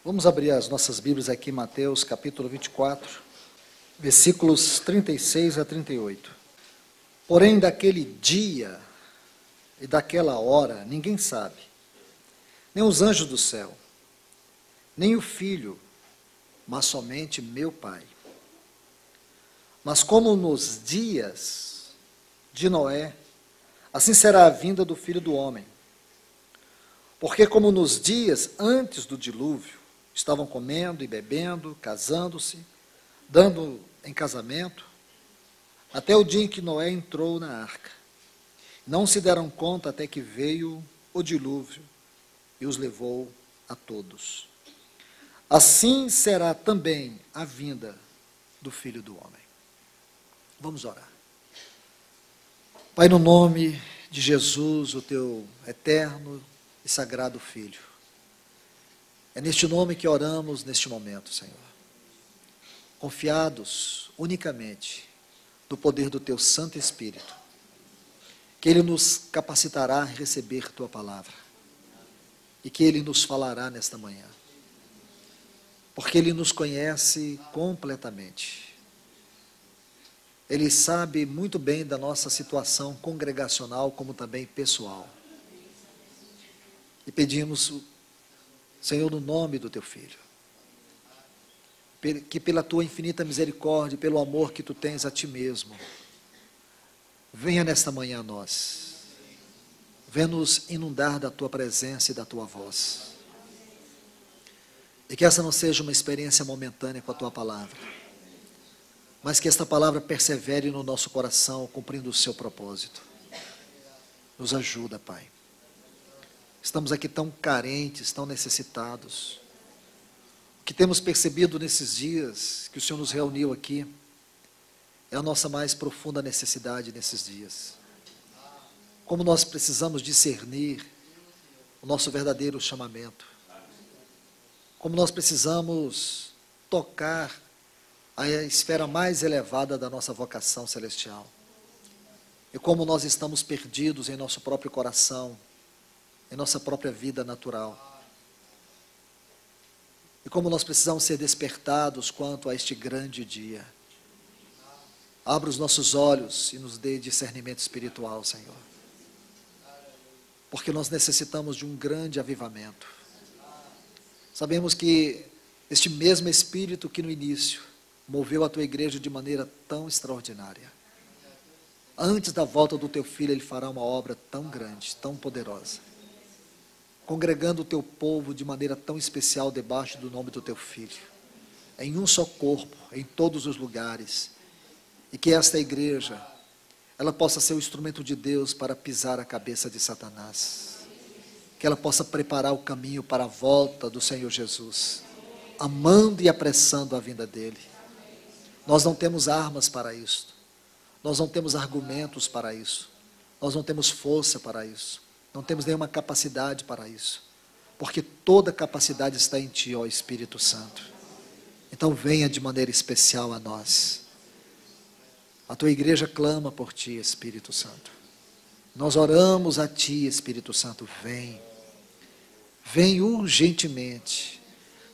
Vamos abrir as nossas Bíblias aqui em Mateus capítulo 24, versículos 36 a 38. Porém, daquele dia e daquela hora ninguém sabe, nem os anjos do céu, nem o Filho, mas somente meu Pai. Mas como nos dias de Noé, assim será a vinda do Filho do Homem. Porque como nos dias antes do dilúvio, estavam comendo e bebendo, casando-se, dando em casamento, até o dia em que Noé entrou na arca. Não se deram conta até que veio o dilúvio e os levou a todos. Assim será também a vinda do Filho do Homem. Vamos orar. Pai, no nome de Jesus, o teu eterno e sagrado Filho, é neste nome que oramos neste momento, Senhor, confiados unicamente no poder do teu Santo Espírito, que Ele nos capacitará a receber tua palavra e que Ele nos falará nesta manhã, porque Ele nos conhece completamente. Ele sabe muito bem da nossa situação congregacional, como também pessoal. E pedimos, Senhor, no nome do teu Filho, que pela tua infinita misericórdia, pelo amor que tu tens a ti mesmo, venha nesta manhã a nós, venha nos inundar da tua presença e da tua voz. E que essa não seja uma experiência momentânea com a tua palavra, mas que esta palavra persevere no nosso coração, cumprindo o seu propósito. Nos ajuda, Pai. Estamos aqui tão carentes, tão necessitados. O que temos percebido nesses dias que o Senhor nos reuniu aqui é a nossa mais profunda necessidade nesses dias. Como nós precisamos discernir o nosso verdadeiro chamamento. Como nós precisamos tocar a esfera mais elevada da nossa vocação celestial. E como nós estamos perdidos em nosso próprio coração, em nossa própria vida natural. E como nós precisamos ser despertados quanto a este grande dia. Abra os nossos olhos e nos dê discernimento espiritual, Senhor. Porque nós necessitamos de um grande avivamento. Sabemos que este mesmo Espírito que no início moveu a tua igreja de maneira tão extraordinária. Antes da volta do teu Filho, Ele fará uma obra tão grande, tão poderosa. Congregando o teu povo de maneira tão especial debaixo do nome do teu Filho. Em um só corpo, em todos os lugares. E que esta igreja, ela possa ser o instrumento de Deus para pisar a cabeça de Satanás. Que ela possa preparar o caminho para a volta do Senhor Jesus. Amando e apressando a vinda dEle. Nós não temos armas para isso. Nós não temos argumentos para isso. Nós não temos força para isso. Não temos nenhuma capacidade para isso. Porque toda capacidade está em Ti, ó Espírito Santo. Então venha de maneira especial a nós. A Tua igreja clama por Ti, Espírito Santo. Nós oramos a Ti, Espírito Santo, vem. Vem urgentemente.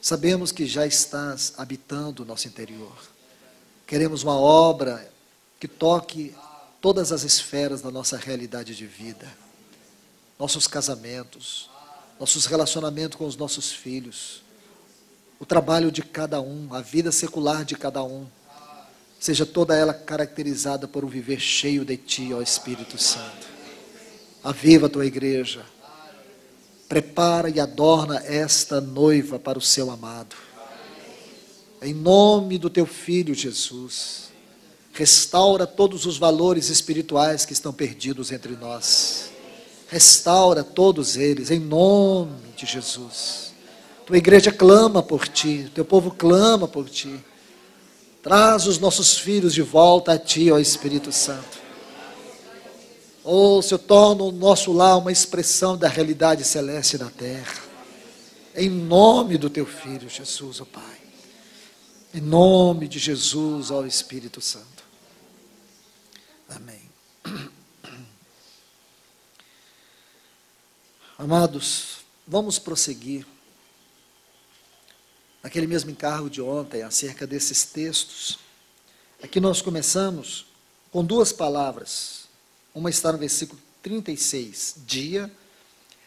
Sabemos que já estás habitando o nosso interior. Queremos uma obra que toque todas as esferas da nossa realidade de vida. Nossos casamentos, nossos relacionamentos com os nossos filhos, o trabalho de cada um, a vida secular de cada um, seja toda ela caracterizada por um viver cheio de Ti, ó Espírito Santo. Aviva a Tua igreja, prepara e adorna esta noiva para o Seu amado. Em nome do Teu Filho Jesus, restaura todos os valores espirituais que estão perdidos entre nós. Restaura todos eles, em nome de Jesus. Tua igreja clama por Ti, Teu povo clama por Ti. Traz os nossos filhos de volta a Ti, ó Espírito Santo. Oh, Senhor, torna o nosso lar uma expressão da realidade celeste na terra. Em nome do Teu Filho Jesus, ó Pai. Em nome de Jesus, ó Espírito Santo. Amém. Amados, vamos prosseguir Naquele mesmo encargo de ontem, acerca desses textos, aqui nós começamos com duas palavras. Uma está no versículo 36, dia,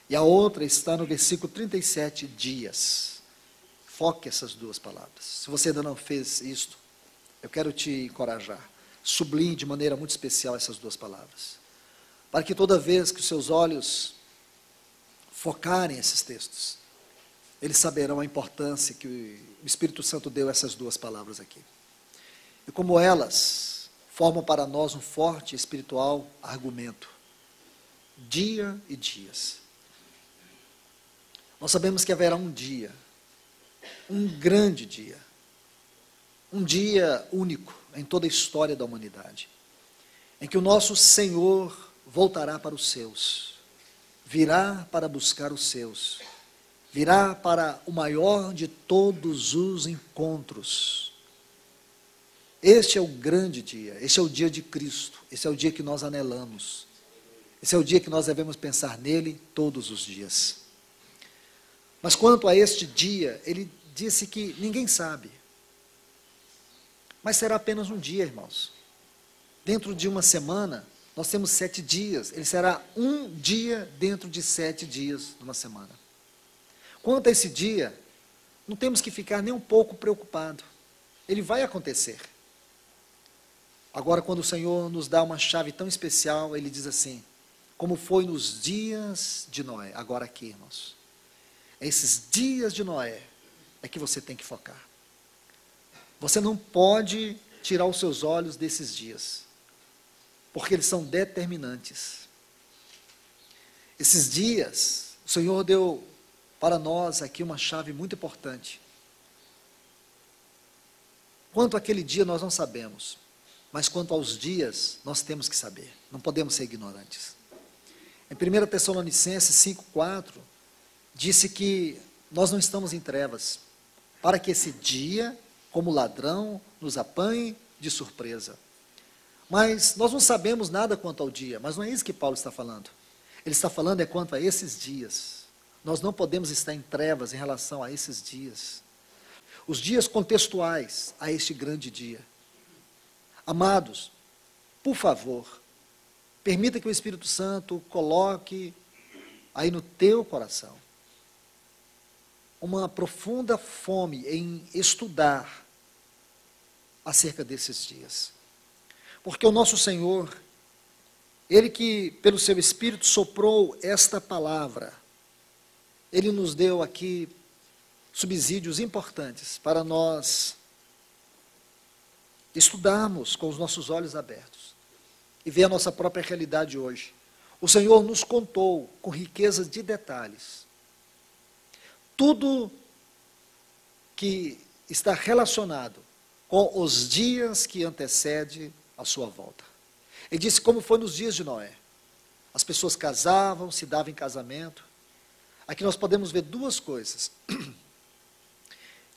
e a outra está no versículo 37, dias. Foque essas duas palavras. Se você ainda não fez isto, eu quero te encorajar. Sublinhe de maneira muito especial essas duas palavras. Para que toda vez que os seus olhos focarem esses textos, eles saberão a importância que o Espírito Santo deu a essas duas palavras aqui. E como elas formam para nós um forte espiritual argumento. Dia e dias. Nós sabemos que haverá um dia, um grande dia, um dia único em toda a história da humanidade, em que o nosso Senhor voltará para os seus, virá para buscar os seus, virá para o maior de todos os encontros. Este é o grande dia, este é o dia de Cristo, esse é o dia que nós anelamos, esse é o dia que nós devemos pensar nele todos os dias. Mas quanto a este dia, ele disse que ninguém sabe, mas será apenas um dia, irmãos. Dentro de uma semana, nós temos 7 dias, ele será um dia dentro de 7 dias de uma semana. Quanto a esse dia, não temos que ficar nem um pouco preocupado. Ele vai acontecer. Agora, quando o Senhor nos dá uma chave tão especial, Ele diz assim, como foi nos dias de Noé, agora aqui, irmãos. Esses dias de Noé é que você tem que focar. Você não pode tirar os seus olhos desses dias, porque eles são determinantes. Esses dias, o Senhor deu para nós aqui uma chave muito importante. Quanto àquele dia nós não sabemos, mas quanto aos dias nós temos que saber, não podemos ser ignorantes. Em 1 Tessalonicenses 5,4, disse que nós não estamos em trevas, para que esse dia, como ladrão, nos apanhe de surpresa. Mas nós não sabemos nada quanto ao dia, mas não é isso que Paulo está falando. Ele está falando é quanto a esses dias. Nós não podemos estar em trevas em relação a esses dias. Os dias contextuais a este grande dia. Amados, por favor, permita que o Espírito Santo coloque aí no teu coração uma profunda fome em estudar acerca desses dias. Porque o nosso Senhor, Ele que pelo seu Espírito soprou esta palavra, Ele nos deu aqui subsídios importantes para nós estudarmos com os nossos olhos abertos e ver a nossa própria realidade hoje. O Senhor nos contou com riqueza de detalhes tudo que está relacionado com os dias que antecedem a sua volta. Ele disse como foi nos dias de Noé. As pessoas casavam, se davam em casamento. Aqui nós podemos ver duas coisas.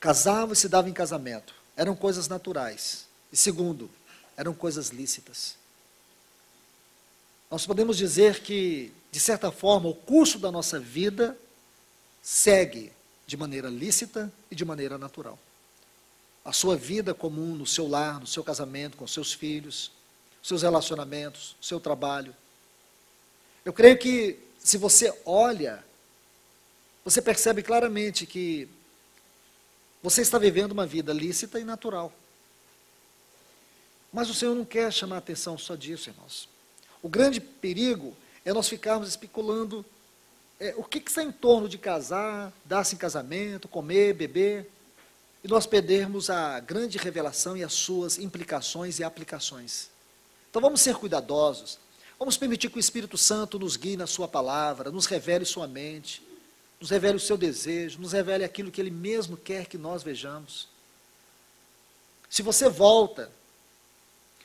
Casavam e se davam em casamento. Eram coisas naturais. E segundo, eram coisas lícitas. Nós podemos dizer que, de certa forma, o curso da nossa vida segue de maneira lícita e de maneira natural. A sua vida comum no seu lar, no seu casamento, com seus filhos, seus relacionamentos, seu trabalho. Eu creio que, se você olha, você percebe claramente que você está vivendo uma vida lícita e natural. Mas o Senhor não quer chamar a atenção só disso, irmãos. O grande perigo é nós ficarmos especulando o que está em torno de casar, dar-se em casamento, comer, beber, e nós perdermos a grande revelação e as suas implicações e aplicações. Então vamos ser cuidadosos, vamos permitir que o Espírito Santo nos guie na sua palavra, nos revele sua mente, nos revele o seu desejo, nos revele aquilo que Ele mesmo quer que nós vejamos. Se você volta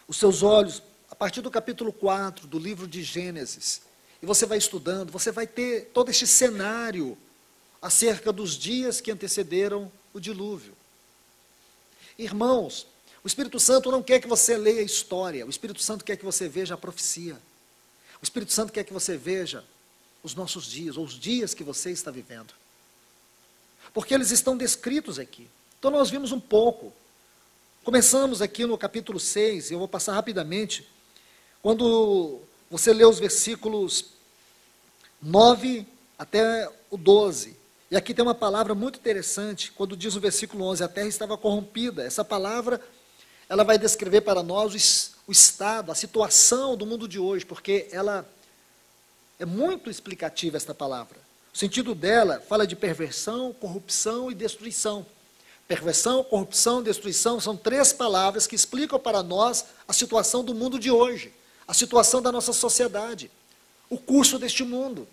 os seus olhos, a partir do capítulo 4 do livro de Gênesis, e você vai estudando, você vai ter todo este cenário acerca dos dias que antecederam o dilúvio. Irmãos, o Espírito Santo não quer que você leia a história, o Espírito Santo quer que você veja a profecia. O Espírito Santo quer que você veja os nossos dias, ou os dias que você está vivendo. Porque eles estão descritos aqui. Então nós vimos um pouco. Começamos aqui no capítulo 6, eu vou passar rapidamente, quando você lê os versículos 9 até o 12. E aqui tem uma palavra muito interessante, quando diz o versículo 11, a terra estava corrompida. Essa palavra, ela vai descrever para nós o estado, a situação do mundo de hoje, porque ela é muito explicativa, esta palavra. O sentido dela fala de perversão, corrupção e destruição. Perversão, corrupção, destruição são três palavras que explicam para nós a situação do mundo de hoje, a situação da nossa sociedade, o curso deste mundo.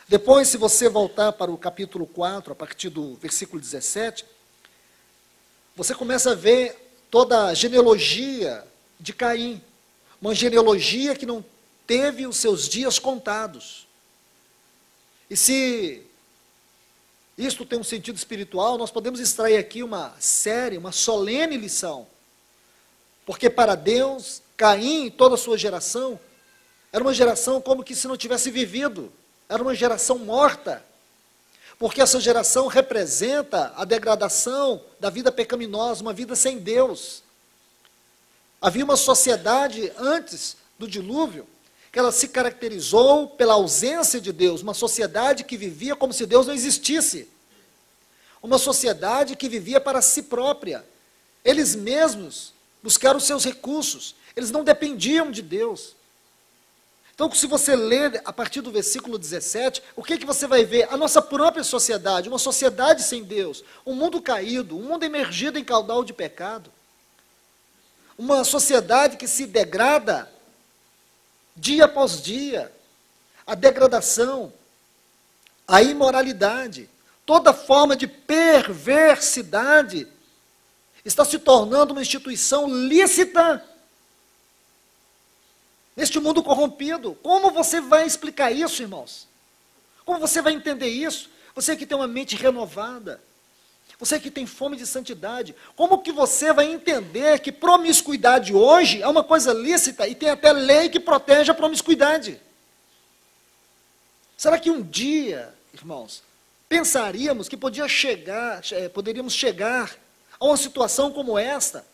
Depois, se você voltar para o capítulo 4, a partir do versículo 17, você começa a ver toda a genealogia de Caim, uma genealogia que não teve os seus dias contados. E se isto tem um sentido espiritual, nós podemos extrair aqui uma séria, uma solene lição. Porque para Deus, Caim e toda a sua geração, era uma geração como que se não tivesse vivido, era uma geração morta. Porque essa geração representa a degradação da vida pecaminosa, uma vida sem Deus. Havia uma sociedade antes do dilúvio, que ela se caracterizou pela ausência de Deus, uma sociedade que vivia como se Deus não existisse, uma sociedade que vivia para si própria, eles mesmos buscaram os seus recursos, eles não dependiam de Deus. Então, se você ler a partir do versículo 17, o que você vai ver? A nossa própria sociedade, uma sociedade sem Deus, um mundo caído, um mundo emergido em caudal de pecado, uma sociedade que se degrada dia após dia, a degradação, a imoralidade, toda forma de perversidade está se tornando uma instituição lícita neste mundo corrompido. Como você vai explicar isso, irmãos? Como você vai entender isso? Você que tem uma mente renovada, você que tem fome de santidade, como que você vai entender que promiscuidade hoje é uma coisa lícita e tem até lei que protege a promiscuidade? Será que um dia, irmãos, pensaríamos que poderíamos chegar a uma situação como esta,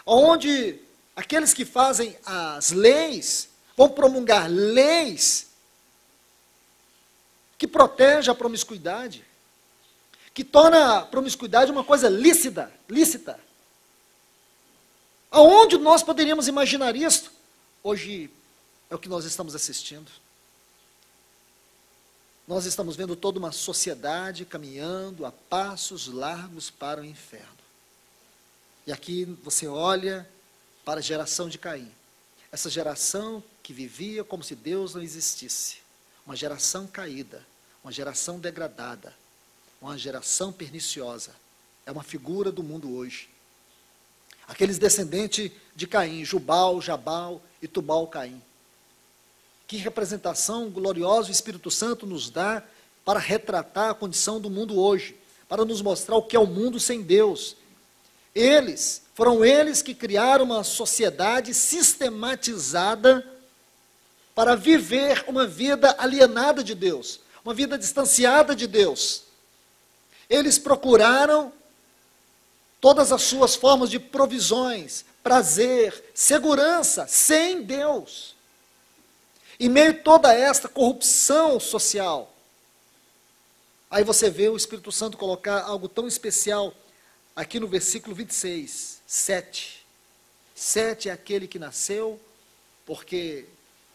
onde aqueles que fazem as leis vão promulgar leis que protegem a promiscuidade, que torna a promiscuidade uma coisa lícita. Aonde nós poderíamos imaginar isso? Hoje é o que nós estamos assistindo. Nós estamos vendo toda uma sociedade caminhando a passos largos para o inferno. E aqui você olha para a geração de Caim. Essa geração que vivia como se Deus não existisse. Uma geração caída, uma geração degradada, uma geração perniciosa. É uma figura do mundo hoje. Aqueles descendentes de Caim, Jubal, Jabal e Tubal-Caim. Que representação gloriosa o Espírito Santo nos dá para retratar a condição do mundo hoje, para nos mostrar o que é o mundo sem Deus. Foram eles que criaram uma sociedade sistematizada para viver uma vida alienada de Deus, uma vida distanciada de Deus. Eles procuraram todas as suas formas de provisões, prazer, segurança, sem Deus. Em meio a toda esta corrupção social, aí você vê o Espírito Santo colocar algo tão especial aqui no versículo 26, 7. 7 é aquele que nasceu porque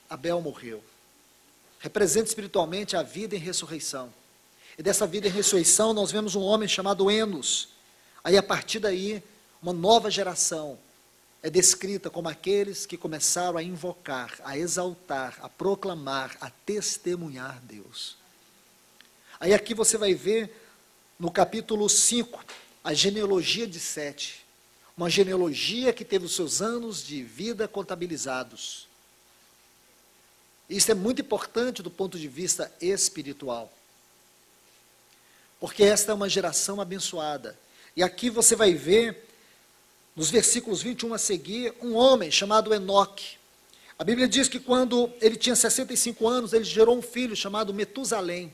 Abel morreu. Representa espiritualmente a vida em ressurreição. E dessa vida em ressurreição nós vemos um homem chamado Enos. Aí a partir daí, uma nova geração é descrita como aqueles que começaram a invocar, a exaltar, a proclamar, a testemunhar Deus. Aí aqui você vai ver no capítulo 5, a genealogia de Sete. Uma genealogia que teve os seus anos de vida contabilizados. Isso é muito importante do ponto de vista espiritual. Porque esta é uma geração abençoada. E aqui você vai ver, nos versículos 21 a seguir, um homem chamado Enoque. A Bíblia diz que quando ele tinha 65 anos, ele gerou um filho chamado Metusalém.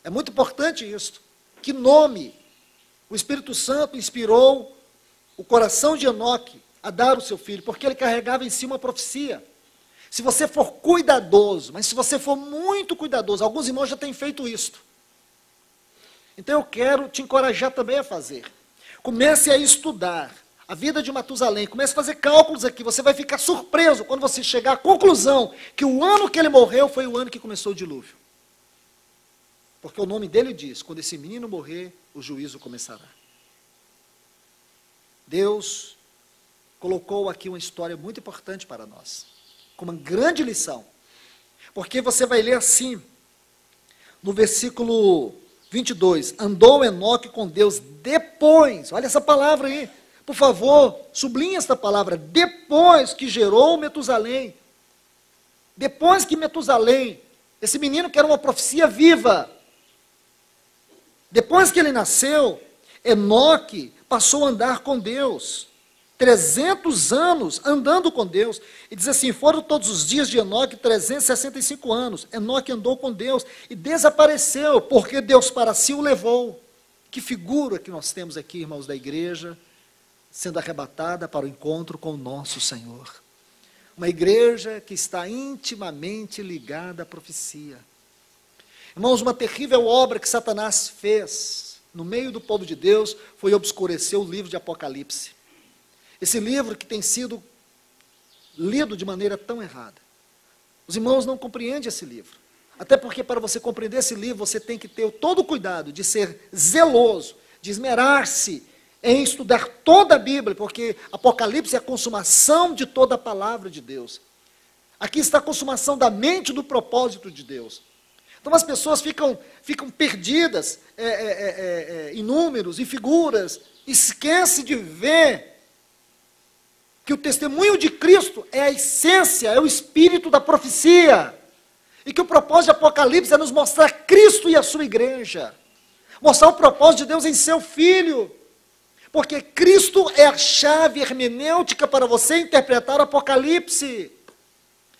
É muito importante isso. Que nome O Espírito Santo inspirou o coração de Enoque a dar o seu filho, porque ele carregava em si uma profecia. Se você for cuidadoso, mas se você for muito cuidadoso, alguns irmãos já têm feito isto. Então eu quero te encorajar também a fazer. Comece a estudar a vida de Matusalém, comece a fazer cálculos aqui, você vai ficar surpreso quando você chegar à conclusão que o ano que ele morreu foi o ano que começou o dilúvio. Porque o nome dele diz, quando esse menino morrer, o juízo começará. Deus colocou aqui uma história muito importante para nós, com uma grande lição. Porque você vai ler assim, no versículo 22, andou Enoque com Deus depois, olha essa palavra aí, por favor, sublinhe esta palavra, depois que gerou Metusalém. Depois que Metusalém, esse menino que era uma profecia viva, depois que ele nasceu, Enoque passou a andar com Deus, 300 anos andando com Deus, e diz assim, foram todos os dias de Enoque 365 anos, Enoque andou com Deus, e desapareceu, porque Deus para si o levou. Que figura que nós temos aqui, irmãos da igreja, sendo arrebatada para o encontro com o nosso Senhor. Uma igreja que está intimamente ligada à profecia. Irmãos, uma terrível obra que Satanás fez no meio do povo de Deus foi obscurecer o livro de Apocalipse. Esse livro que tem sido lido de maneira tão errada. Os irmãos não compreendem esse livro. Até porque para você compreender esse livro, você tem que ter todo o cuidado de ser zeloso, de esmerar-se em estudar toda a Bíblia, porque Apocalipse é a consumação de toda a palavra de Deus. Aqui está a consumação da mente e do propósito de Deus. Então as pessoas ficam perdidas em números, em figuras, esquece de ver que o testemunho de Cristo é a essência, é o espírito da profecia. E que o propósito de Apocalipse é nos mostrar Cristo e a sua igreja. Mostrar o propósito de Deus em seu Filho. Porque Cristo é a chave hermenêutica para você interpretar o Apocalipse.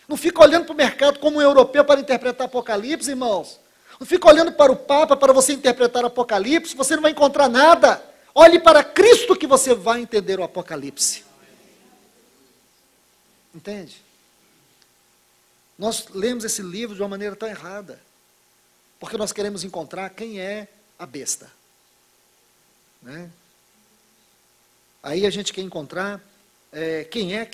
Não fica olhando para o mercado como um europeu para interpretar Apocalipse, irmãos. Não fica olhando para o Papa para você interpretar o Apocalipse, você não vai encontrar nada. Olhe para Cristo que você vai entender o Apocalipse. Entende? Nós lemos esse livro de uma maneira tão errada, porque nós queremos encontrar quem é a besta. Né? Aí a gente quer encontrar quem é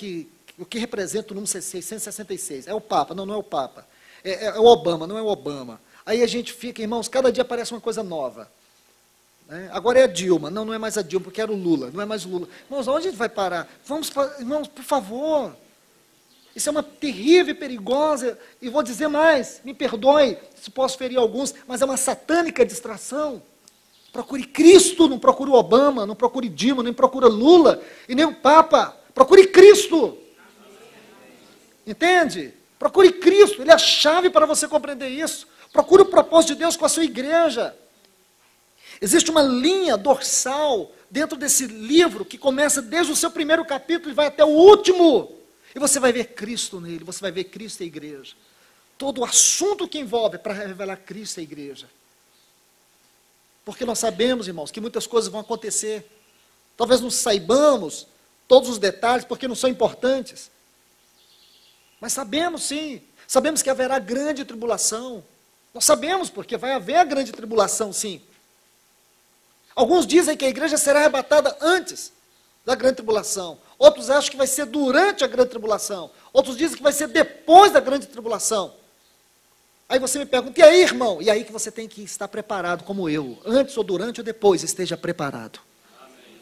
o que representa o número 666. É o Papa? Não, não é o Papa. É o Obama? Não é o Obama. Aí a gente fica, irmãos, cada dia aparece uma coisa nova. Né? Agora é a Dilma. Não, não é mais a Dilma, porque era o Lula. Não é mais o Lula. Irmãos, onde a gente vai parar? Irmãos, por favor. Isso é uma terrível e perigosa, e vou dizer mais, me perdoe se posso ferir alguns, mas é uma satânica distração. Procure Cristo, não procure o Obama, não procure Dilma, nem procure Lula, e nem o Papa. Procure Cristo. Entende? Procure Cristo, Ele é a chave para você compreender isso. Procure o propósito de Deus com a sua igreja. Existe uma linha dorsal dentro desse livro, que começa desde o seu primeiro capítulo e vai até o último. E você vai ver Cristo nele, você vai ver Cristo e a igreja. Todo o assunto que envolve para revelar Cristo e a igreja. Porque nós sabemos, irmãos, que muitas coisas vão acontecer. Talvez não saibamos todos os detalhes, porque não são importantes. Mas sabemos sim, sabemos que haverá grande tribulação. Nós sabemos porque vai haver a grande tribulação, sim. Alguns dizem que a igreja será arrebatada antes da grande tribulação. Outros acham que vai ser durante a grande tribulação. Outros dizem que vai ser depois da grande tribulação. Aí você me pergunta, e aí, irmão? E aí que você tem que estar preparado, como eu. Antes ou durante ou depois, esteja preparado.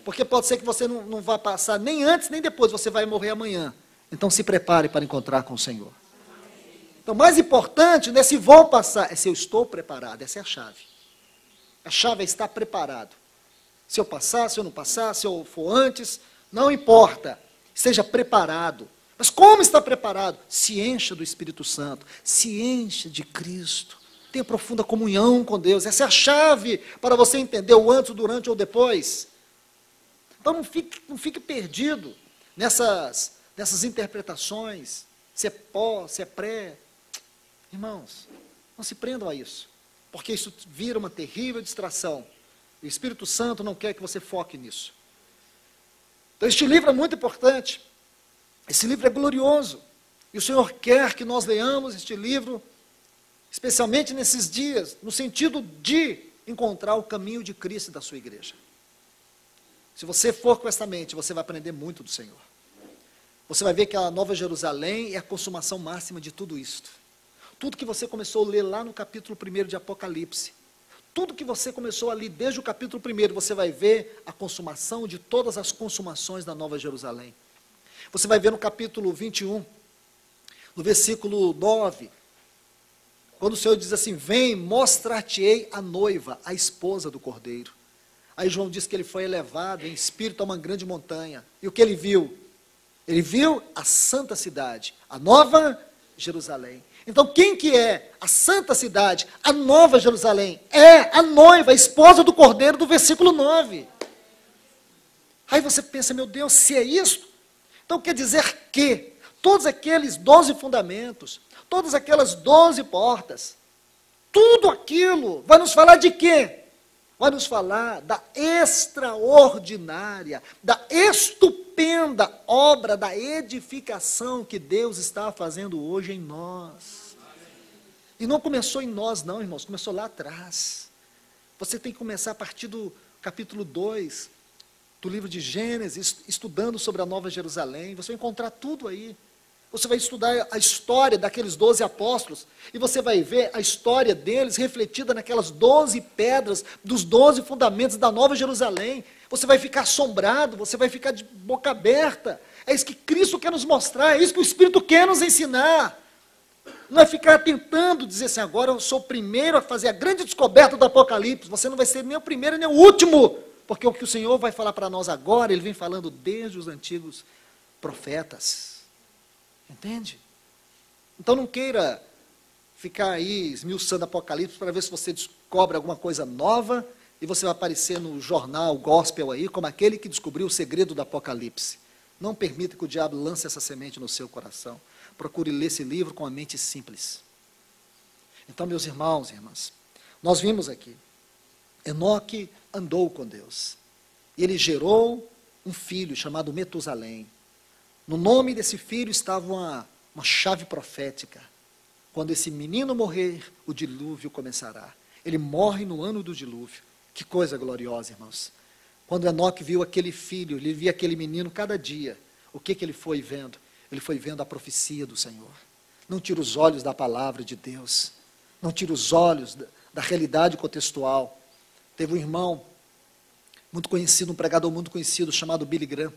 Porque pode ser que você não vá passar nem antes nem depois, você vai morrer amanhã. Então se prepare para encontrar com o Senhor. Então, o mais importante não é se vou passar, é se eu estou preparado. Essa é a chave. A chave é estar preparado. Se eu passar, se eu não passar, se eu for antes, não importa. Esteja preparado. Mas como está preparado? Se encha do Espírito Santo. Se encha de Cristo. Tenha profunda comunhão com Deus. Essa é a chave para você entender o antes, o durante ou depois. Então não fique perdido nessas interpretações. Se é pós, se é pré. Irmãos, não se prendam a isso. Porque isso vira uma terrível distração. O Espírito Santo não quer que você foque nisso. Então, este livro é muito importante. Esse livro é glorioso. E o Senhor quer que nós leamos este livro, especialmente nesses dias, no sentido de encontrar o caminho de Cristo e da sua igreja. Se você for com essa mente, você vai aprender muito do Senhor. Você vai ver que a Nova Jerusalém é a consumação máxima de tudo isto. Tudo que você começou a ler lá no capítulo 1 de Apocalipse, tudo que você começou a ler desde o capítulo 1, você vai ver a consumação de todas as consumações da Nova Jerusalém. Você vai ver no capítulo 21, no versículo 9, quando o Senhor diz assim: vem, mostrar-te-ei a noiva, a esposa do Cordeiro. Aí João diz que ele foi elevado em espírito a uma grande montanha. E o que ele viu? Ele viu a santa cidade, a Nova Jerusalém. Então, quem que é a santa cidade, a Nova Jerusalém? É a noiva, a esposa do Cordeiro, do versículo 9. Aí você pensa, meu Deus, se é isso, então quer dizer que todos aqueles 12 fundamentos, todas aquelas 12 portas, tudo aquilo vai nos falar de quê? Vai nos falar da extraordinária, da estupenda obra da edificação que Deus está fazendo hoje em nós. E não começou em nós não, irmãos, começou lá atrás. Você tem que começar a partir do capítulo 2, do livro de Gênesis, estudando sobre a Nova Jerusalém. Você vai encontrar tudo aí. Você vai estudar a história daqueles 12 apóstolos, e você vai ver a história deles refletida naquelas 12 pedras, dos 12 fundamentos da Nova Jerusalém. Você vai ficar assombrado, você vai ficar de boca aberta. É isso que Cristo quer nos mostrar, é isso que o Espírito quer nos ensinar. Não é ficar tentando dizer assim, agora eu sou o primeiro a fazer a grande descoberta do Apocalipse. Você não vai ser nem o primeiro nem o último, porque o que o Senhor vai falar para nós agora, Ele vem falando desde os antigos profetas. Entende? Então não queira ficar aí esmiuçando Apocalipse para ver se você descobre alguma coisa nova e você vai aparecer no jornal gospel aí como aquele que descobriu o segredo do Apocalipse. Não permita que o diabo lance essa semente no seu coração. Procure ler esse livro com a mente simples. Então, meus irmãos e irmãs, nós vimos aqui, Enoque andou com Deus. E ele gerou um filho chamado Metusalém. No nome desse filho estava uma chave profética. Quando esse menino morrer, o dilúvio começará. Ele morre no ano do dilúvio. Que coisa gloriosa, irmãos. Quando Enoque viu aquele filho, ele via aquele menino cada dia. O que ele foi vendo? Ele foi vendo a profecia do Senhor. Não tira os olhos da palavra de Deus. Não tira os olhos da realidade contextual. Teve um irmão muito conhecido, um pregador muito conhecido, chamado Billy Graham.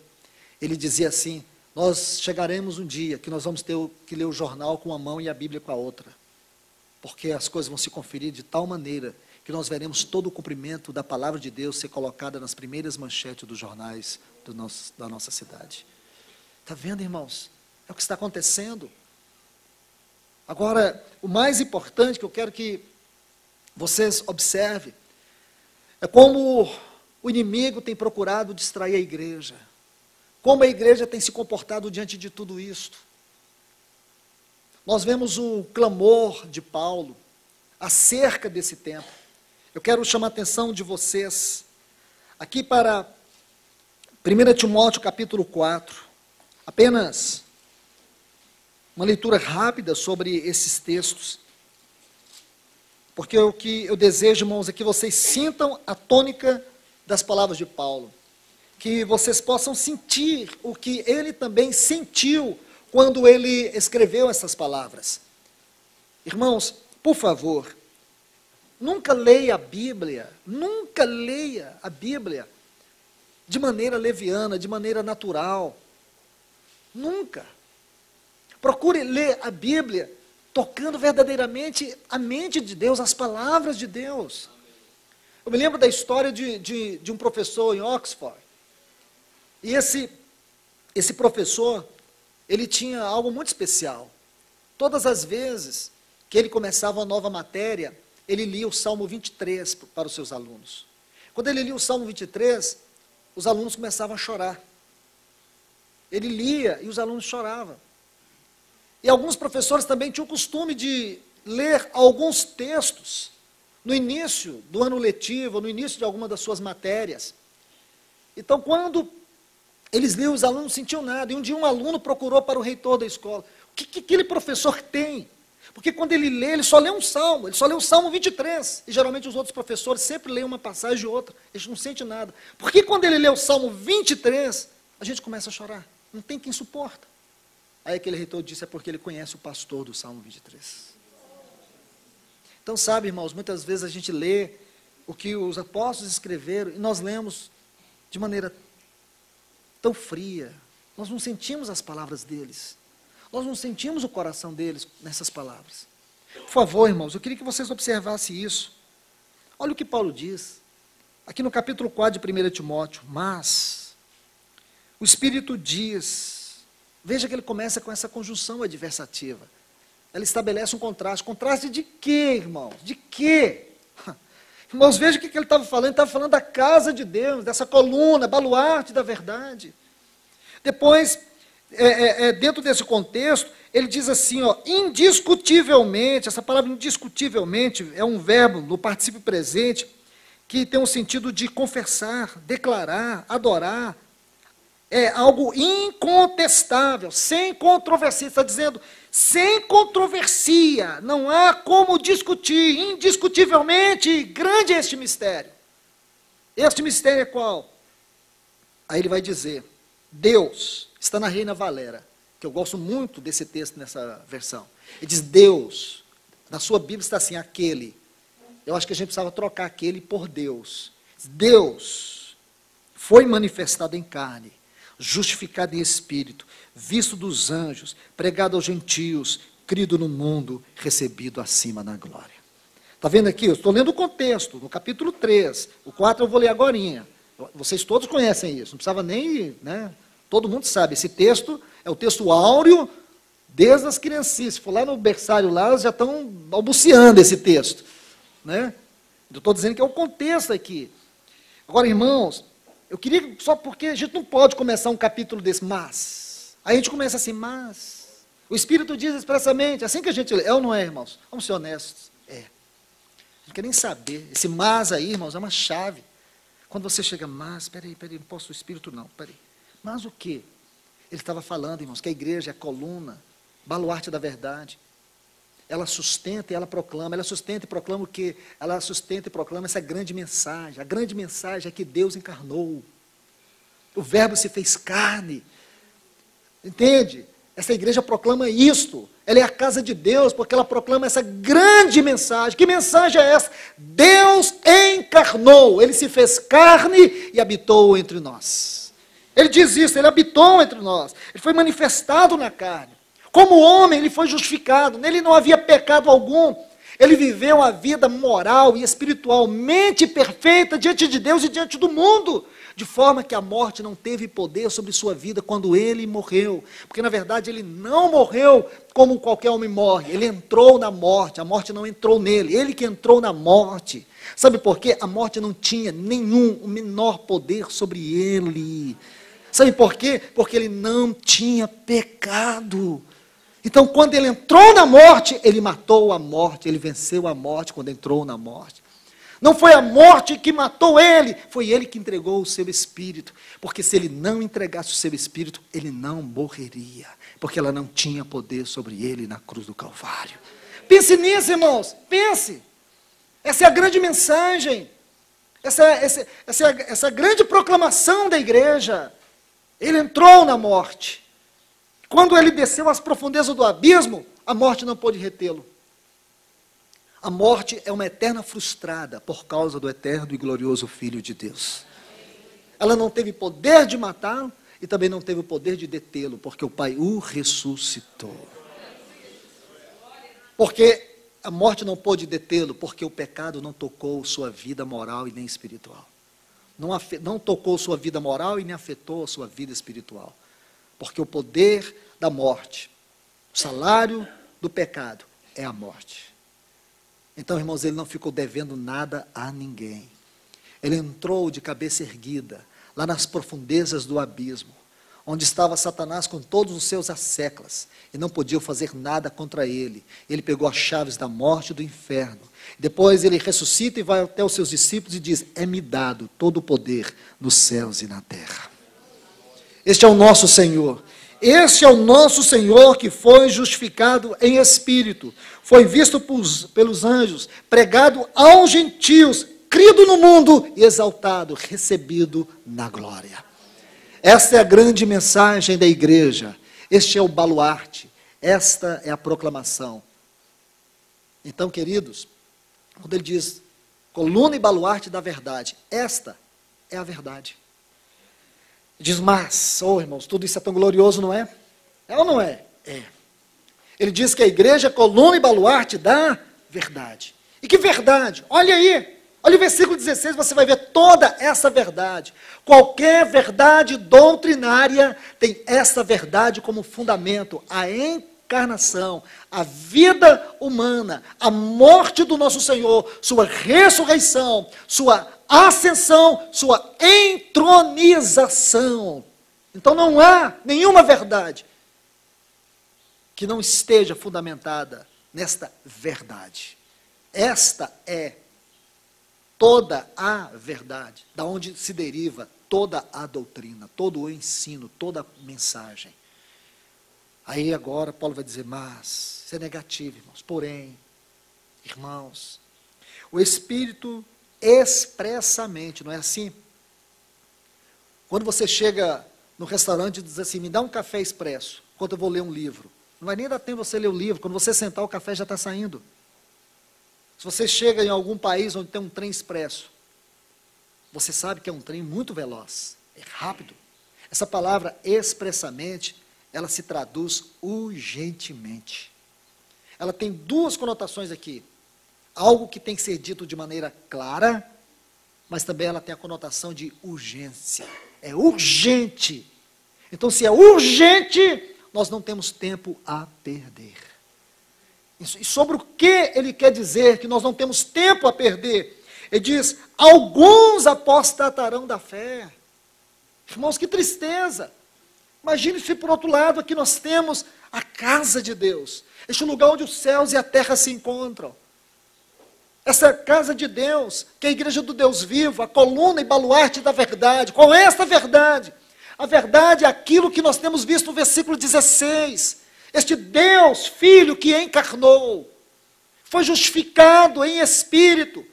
Ele dizia assim: nós chegaremos um dia que nós vamos ter que ler o jornal com uma mão e a Bíblia com a outra. Porque as coisas vão se conferir de tal maneira que nós veremos todo o cumprimento da palavra de Deus ser colocada nas primeiras manchetes dos jornais da nossa cidade. Está vendo, irmãos? É o que está acontecendo. Agora, o mais importante que eu quero que vocês observem é como o inimigo tem procurado distrair a igreja. Como a igreja tem se comportado diante de tudo isto. Nós vemos o clamor de Paulo acerca desse tempo. Eu quero chamar a atenção de vocês aqui para 1 Timóteo capítulo 4. Apenas uma leitura rápida sobre esses textos. Porque o que eu desejo, irmãos, é que vocês sintam a tônica das palavras de Paulo. Que vocês possam sentir o que ele também sentiu quando ele escreveu essas palavras. Irmãos, por favor, nunca leia a Bíblia de maneira leviana, de maneira natural. Nunca. Procure ler a Bíblia tocando verdadeiramente a mente de Deus, as palavras de Deus. Eu me lembro da história de um professor em Oxford. E esse professor, ele tinha algo muito especial. Todas as vezes que ele começava uma nova matéria, ele lia o Salmo 23 para os seus alunos. Quando ele lia o Salmo 23, os alunos começavam a chorar. Ele lia e os alunos choravam. E alguns professores também tinham o costume de ler alguns textos no início do ano letivo, no início de alguma das suas matérias. Então, quando eles liam, os alunos não sentiam nada. E um dia um aluno procurou para o reitor da escola. O que aquele professor tem? Porque quando ele lê, ele só lê um salmo, ele só lê o Salmo 23. E geralmente os outros professores sempre leem uma passagem ou outra, eles não sentem nada. Porque quando ele lê o Salmo 23, a gente começa a chorar. Não tem quem suporta. Aí aquele reitor disse, é porque ele conhece o pastor do Salmo 23. Então, sabe, irmãos, muitas vezes a gente lê o que os apóstolos escreveram, e nós lemos de maneira tão fria. Nós não sentimos as palavras deles. Nós não sentimos o coração deles nessas palavras. Por favor, irmãos, eu queria que vocês observassem isso. Olha o que Paulo diz, aqui no capítulo 4 de 1 Timóteo. Mas, o Espírito diz, veja que ele começa com essa conjunção adversativa. Ela estabelece um contraste. Contraste de quê, irmãos? De quê? Irmãos, veja o que ele estava falando. Ele estava falando da casa de Deus, dessa coluna, baluarte da verdade. Depois, dentro desse contexto, ele diz assim, ó, indiscutivelmente, essa palavra indiscutivelmente é um verbo no particípio presente, que tem um sentido de confessar, declarar, adorar. É algo incontestável, sem controvérsia. Está dizendo, sem controvérsia, não há como discutir, indiscutivelmente, grande é este mistério. Este mistério é qual? Aí ele vai dizer, Deus, está na Reina Valera, que eu gosto muito desse texto nessa versão. Ele diz, Deus, na sua Bíblia está assim, aquele. Eu acho que a gente precisava trocar aquele por Deus. Deus foi manifestado em carne, justificado em espírito, visto dos anjos, pregado aos gentios, crido no mundo, recebido acima na glória. Está vendo aqui? Eu estou lendo o contexto, no capítulo 3. O 4 eu vou ler agorinha. Vocês todos conhecem isso, não precisava nem, né? Todo mundo sabe, esse texto é o texto áureo desde as criancinhas. Se for lá no berçário lá, elas já estão balbuciando esse texto, né? Eu estou dizendo que é o contexto aqui. Agora, irmãos, eu queria, só porque a gente não pode começar um capítulo desse, mas. Aí a gente começa assim, mas. O Espírito diz expressamente, assim que a gente lê, é ou não é, irmãos? Vamos ser honestos. É. Não quer nem saber. Esse mas aí, irmãos, é uma chave. Quando você chega, mas, peraí, não posso o Espírito não, peraí. Mas o quê? Ele estava falando, irmãos, que a igreja é a coluna, baluarte da verdade. Ela sustenta e ela proclama. Ela sustenta e proclama o quê? Ela sustenta e proclama essa grande mensagem. A grande mensagem é que Deus encarnou. O Verbo se fez carne. Entende? Essa igreja proclama isto. Ela é a casa de Deus, porque ela proclama essa grande mensagem. Que mensagem é essa? Deus encarnou. Ele se fez carne e habitou entre nós. Ele diz isso, ele habitou entre nós. Ele foi manifestado na carne. Como homem, ele foi justificado. Nele não havia pecado algum. Ele viveu uma vida moral e espiritualmente perfeita diante de Deus e diante do mundo, de forma que a morte não teve poder sobre sua vida quando ele morreu. Porque, na verdade, ele não morreu como qualquer homem morre. Ele entrou na morte, a morte não entrou nele. Ele que entrou na morte. Sabe por quê? A morte não tinha o menor poder sobre ele. Sabe por quê? Porque ele não tinha pecado. Então, quando ele entrou na morte, ele matou a morte, ele venceu a morte quando entrou na morte. Não foi a morte que matou ele, foi ele que entregou o seu espírito. Porque se ele não entregasse o seu espírito, ele não morreria. Porque ela não tinha poder sobre ele na cruz do Calvário. Pense nisso, irmãos, pense. Essa é a grande mensagem. Essa é a grande proclamação da igreja. Ele entrou na morte. Quando ele desceu às profundezas do abismo, a morte não pôde retê-lo. A morte é uma eterna frustrada por causa do eterno e glorioso Filho de Deus. Ela não teve poder de matá-lo e também não teve o poder de detê-lo, porque o Pai o ressuscitou. Porque a morte não pôde detê-lo, porque o pecado não tocou sua vida moral e nem espiritual. Não tocou sua vida moral e nem afetou a sua vida espiritual. Porque o poder da morte, o salário do pecado é a morte. Então, irmãos, ele não ficou devendo nada a ninguém. Ele entrou de cabeça erguida, lá nas profundezas do abismo, onde estava Satanás com todos os seus asseclas, e não podiam fazer nada contra ele. Ele pegou as chaves da morte e do inferno. Depois ele ressuscita e vai até os seus discípulos e diz: é-me dado todo o poder nos céus e na terra. Este é o nosso Senhor. Este é o nosso Senhor que foi justificado em espírito, foi visto pelos anjos, pregado aos gentios, crido no mundo e exaltado, recebido na glória. Esta é a grande mensagem da igreja. Este é o baluarte. Esta é a proclamação. Então, queridos, quando ele diz coluna e baluarte da verdade, esta é a verdade. Diz, mas, irmãos, tudo isso é tão glorioso, não é? É ou não é? É. Ele diz que a igreja é coluna e baluarte da verdade. E que verdade? Olha aí, olha o versículo 16, você vai ver toda essa verdade. Qualquer verdade doutrinária tem essa verdade como fundamento, a encarnação, a vida humana, a morte do nosso Senhor, sua ressurreição, sua ascensão, sua entronização. Então não há nenhuma verdade que não esteja fundamentada nesta verdade. Esta é toda a verdade, da onde se deriva toda a doutrina, todo o ensino, toda a mensagem. Aí agora Paulo vai dizer, mas, isso é negativo, irmãos, porém, irmãos, o Espírito expressamente, não é assim? Quando você chega no restaurante e diz assim, me dá um café expresso, enquanto eu vou ler um livro, não vai nem dar tempo você ler o livro, quando você sentar o café já está saindo. Se você chega em algum país onde tem um trem expresso, você sabe que é um trem muito veloz, é rápido. Essa palavra expressamente, ela se traduz urgentemente. Ela tem duas conotações aqui. Algo que tem que ser dito de maneira clara, mas também ela tem a conotação de urgência. É urgente. Então, se é urgente, nós não temos tempo a perder. E sobre o que ele quer dizer que nós não temos tempo a perder? Ele diz, alguns apostatarão da fé. Irmãos, que tristeza. Imagine se por outro lado aqui nós temos a casa de Deus. Este lugar onde os céus e a terra se encontram. Essa casa de Deus, que é a igreja do Deus vivo, a coluna e baluarte da verdade. Qual é esta verdade? A verdade é aquilo que nós temos visto no versículo 16. Este Deus, Filho que encarnou, foi justificado em espírito,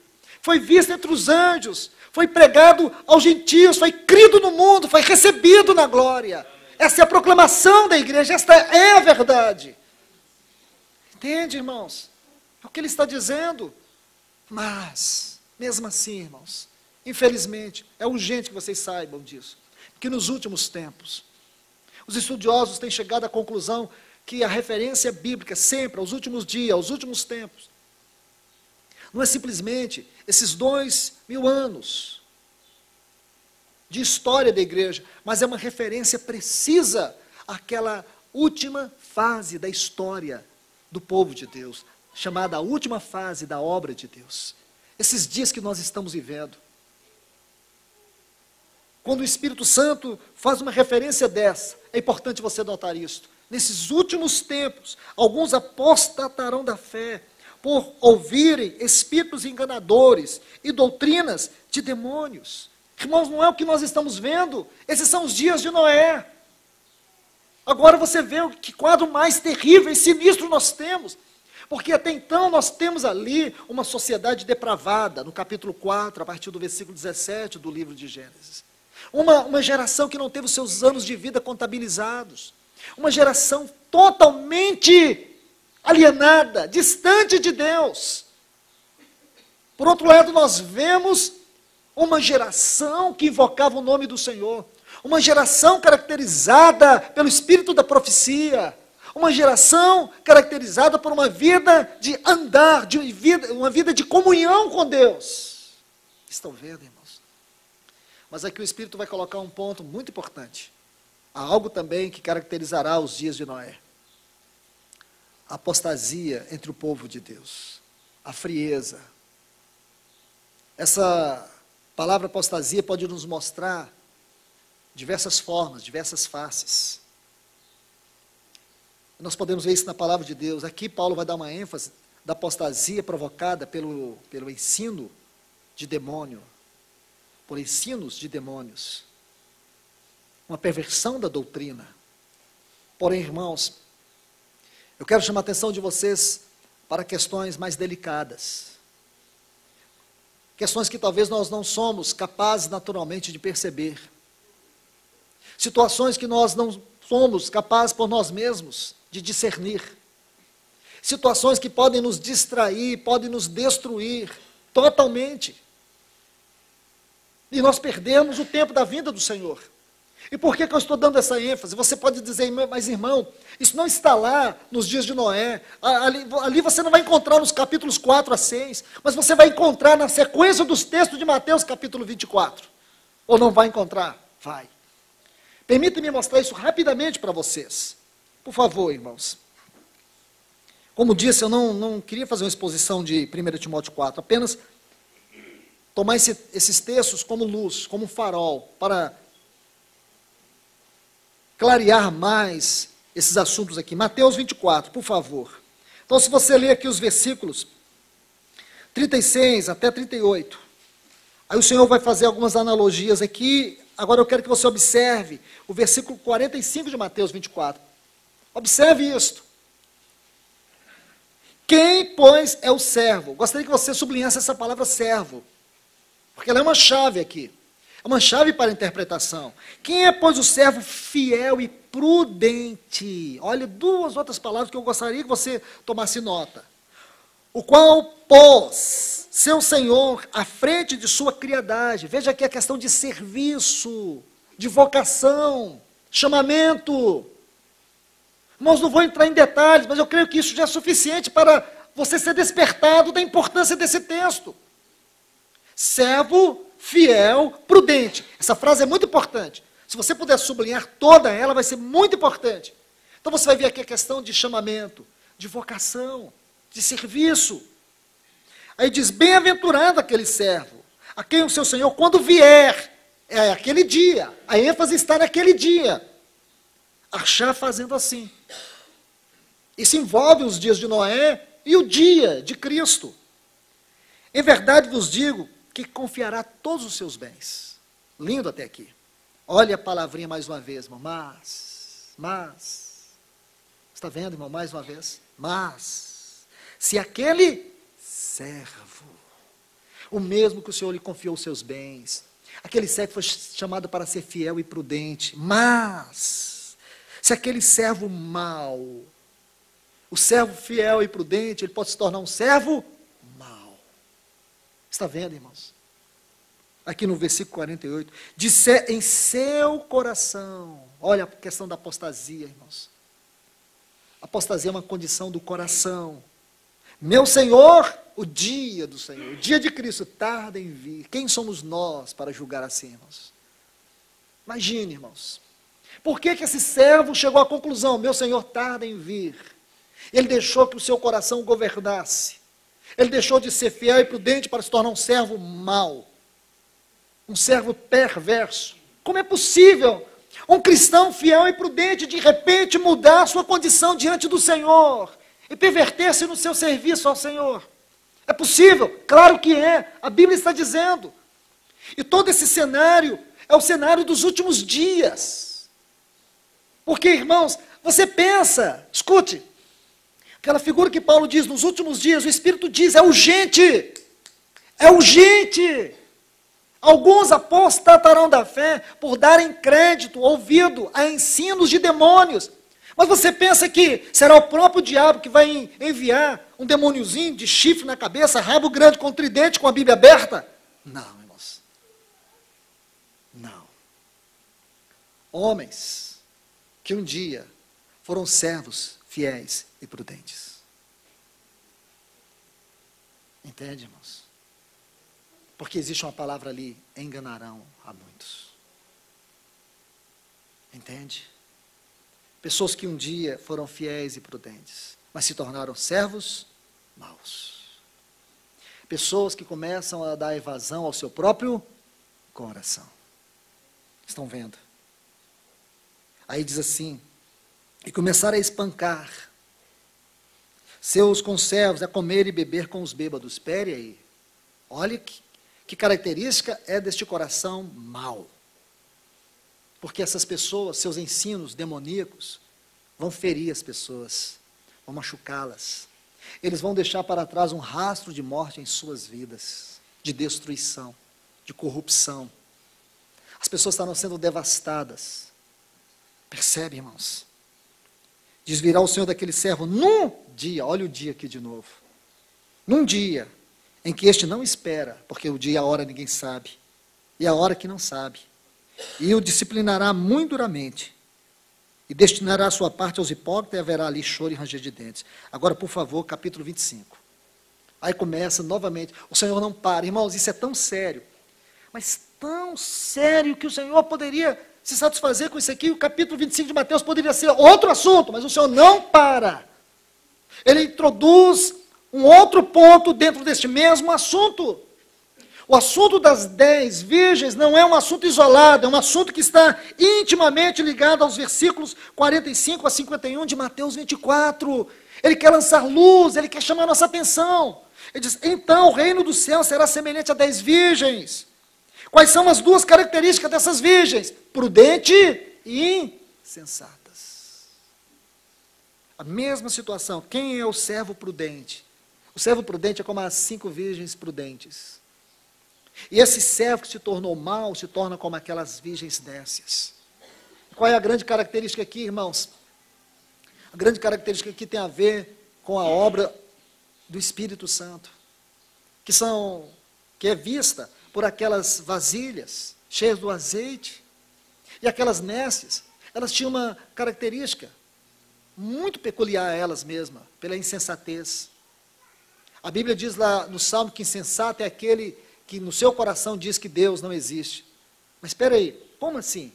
foi visto entre os anjos, foi pregado aos gentios, foi crido no mundo, foi recebido na glória. Essa é a proclamação da igreja, esta é a verdade. Entende, irmãos? É o que ele está dizendo. Mas, mesmo assim, irmãos, infelizmente, é urgente que vocês saibam disso, que nos últimos tempos, os estudiosos têm chegado à conclusão que a referência bíblica sempre, aos últimos dias, aos últimos tempos, não é simplesmente esses 2000 anos de história da igreja, mas é uma referência precisa àquela última fase da história do povo de Deus, chamada a última fase da obra de Deus. Esses dias que nós estamos vivendo. Quando o Espírito Santo faz uma referência dessa, é importante você notar isto. Nesses últimos tempos, alguns apostatarão da fé, por ouvirem espíritos enganadores e doutrinas de demônios. Irmãos, não é o que nós estamos vendo, esses são os dias de Noé. Agora você vê que quadro mais terrível e sinistro nós temos. Porque até então nós temos ali uma sociedade depravada, no capítulo 4, a partir do versículo 17 do livro de Gênesis. Uma geração que não teve os seus anos de vida contabilizados. Uma geração totalmente alienada, distante de Deus. Por outro lado, nós vemos uma geração que invocava o nome do Senhor. Uma geração caracterizada pelo espírito da profecia. Uma geração caracterizada por uma vida de andar, uma vida de comunhão com Deus. Estão vendo, irmãos? Mas aqui o Espírito vai colocar um ponto muito importante. Há algo também que caracterizará os dias de Noé. A apostasia entre o povo de Deus. A frieza. Essa palavra apostasia pode nos mostrar diversas formas, diversas faces. Nós podemos ver isso na palavra de Deus. Aqui Paulo vai dar uma ênfase da apostasia provocada pelo ensino de demônio, por ensinos de demônios, uma perversão da doutrina. Porém, irmãos, eu quero chamar a atenção de vocês para questões mais delicadas, questões que talvez nós não somos capazes naturalmente de perceber, situações que nós não somos capazes por nós mesmos de discernir, situações que podem nos distrair, podem nos destruir totalmente, e nós perdemos o tempo da vinda do Senhor. E por que eu estou dando essa ênfase? Você pode dizer, mas irmão, isso não está lá nos dias de Noé, ali você não vai encontrar nos capítulos 4 a 6, mas você vai encontrar na sequência dos textos de Mateus capítulo 24, ou não vai encontrar? Vai. Permita-me mostrar isso rapidamente para vocês, por favor, irmãos. Como disse, eu não queria fazer uma exposição de 1 Timóteo 4, apenas tomar esses textos como luz, como farol, para clarear mais esses assuntos aqui. Mateus 24, por favor. Então, se você ler aqui os versículos 36 até 38, aí o Senhor vai fazer algumas analogias aqui. Agora eu quero que você observe o versículo 45 de Mateus 24. Observe isto. Quem, pois, é o servo? Gostaria que você sublinhasse essa palavra servo, porque ela é uma chave aqui. É uma chave para a interpretação. Quem é, pois, o servo fiel e prudente? Olha, duas outras palavras que eu gostaria que você tomasse nota. O qual pôs seu senhor à frente de sua criadagem. Veja aqui a questão de serviço, de vocação, chamamento. Irmãos, não vou entrar em detalhes, mas eu creio que isso já é suficiente para você ser despertado da importância desse texto. Servo fiel, prudente. Essa frase é muito importante. Se você puder sublinhar toda ela, vai ser muito importante. Então você vai ver aqui a questão de chamamento, de vocação, de serviço. Aí diz, bem-aventurado aquele servo, a quem o seu Senhor, quando vier, é aquele dia, a ênfase está naquele dia, achar fazendo assim. Isso envolve os dias de Noé e o dia de Cristo. Em verdade vos digo, que confiará todos os seus bens. Lindo até aqui. Olha a palavrinha mais uma vez, irmão. Mas. Está vendo, irmão, mais uma vez? Mas. Se aquele servo, o mesmo que o Senhor lhe confiou os seus bens, aquele servo foi chamado para ser fiel e prudente, mas, se aquele servo mau, o servo fiel e prudente, ele pode se tornar um servo mau. Está vendo, irmãos? Aqui no versículo 48, disser em seu coração, olha a questão da apostasia, irmãos. Apostasia é uma condição do coração. Meu Senhor, o dia do Senhor, o dia de Cristo tarda em vir. Quem somos nós para julgar assim, irmãos? Imagine, irmãos. Por que esse servo chegou à conclusão, meu Senhor tarda em vir? Ele deixou que o seu coração o governasse. Ele deixou de ser fiel e prudente para se tornar um servo mau, um servo perverso. Como é possível um cristão fiel e prudente de repente mudar sua condição diante do Senhor e perverter-se no seu serviço ao Senhor? É possível? Claro que é. A Bíblia está dizendo. E todo esse cenário é o cenário dos últimos dias. Porque, irmãos, você pensa, escute, aquela figura que Paulo diz, nos últimos dias, o Espírito diz, é urgente, é urgente. Alguns apostatarão da fé por darem crédito, ouvido a ensinos de demônios. Mas você pensa que será o próprio diabo que vai enviar um demôniozinho de chifre na cabeça, rabo grande com tridente, com a Bíblia aberta? Não, irmãos. Não. Homens que um dia foram servos fiéis e prudentes. Entende, irmãos? Porque existe uma palavra ali, enganarão a muitos. Entende? Pessoas que um dia foram fiéis e prudentes, mas se tornaram servos maus. Pessoas que começam a dar evasão ao seu próprio coração. Estão vendo? Aí diz assim, e começaram a espancar seus conservos, a comer e beber com os bêbados. Espere aí, olha que característica é deste coração mau. Porque essas pessoas, seus ensinos demoníacos, vão ferir as pessoas, vão machucá-las. Eles vão deixar para trás um rastro de morte em suas vidas, de destruição, de corrupção. As pessoas estarão sendo devastadas. Percebe, irmãos? Desvirá o Senhor daquele servo num dia, olha o dia aqui de novo, num dia em que este não espera, porque o dia e a hora ninguém sabe, e a hora que não sabe, e o disciplinará muito duramente, e destinará a sua parte aos hipócritas, e haverá ali choro e ranger de dentes. Agora, por favor, capítulo 25. Aí começa novamente, o Senhor não para. Irmãos, isso é tão sério, mas tão sério que o Senhor poderia se satisfazer com isso aqui. O capítulo 25 de Mateus poderia ser outro assunto, mas o Senhor não para. Ele introduz um outro ponto dentro deste mesmo assunto. O assunto das 10 virgens não é um assunto isolado, é um assunto que está intimamente ligado aos versículos 45 a 51 de Mateus 24. Ele quer lançar luz, ele quer chamar a nossa atenção. Ele diz, então o reino do céu será semelhante a 10 virgens. Quais são as duas características dessas virgens? Prudente e insensatas. A mesma situação. Quem é o servo prudente? O servo prudente é como as 5 virgens prudentes. E esse servo que se tornou mau, se torna como aquelas virgens nécias. Qual é a grande característica aqui, irmãos? A grande característica aqui tem a ver com a obra do Espírito Santo, que é vista por aquelas vasilhas cheias do azeite. E aquelas nécias, elas tinham uma característica muito peculiar a elas mesmas, pela insensatez. A Bíblia diz lá no Salmo que insensato é aquele que no seu coração diz que Deus não existe. Mas espera aí, como assim?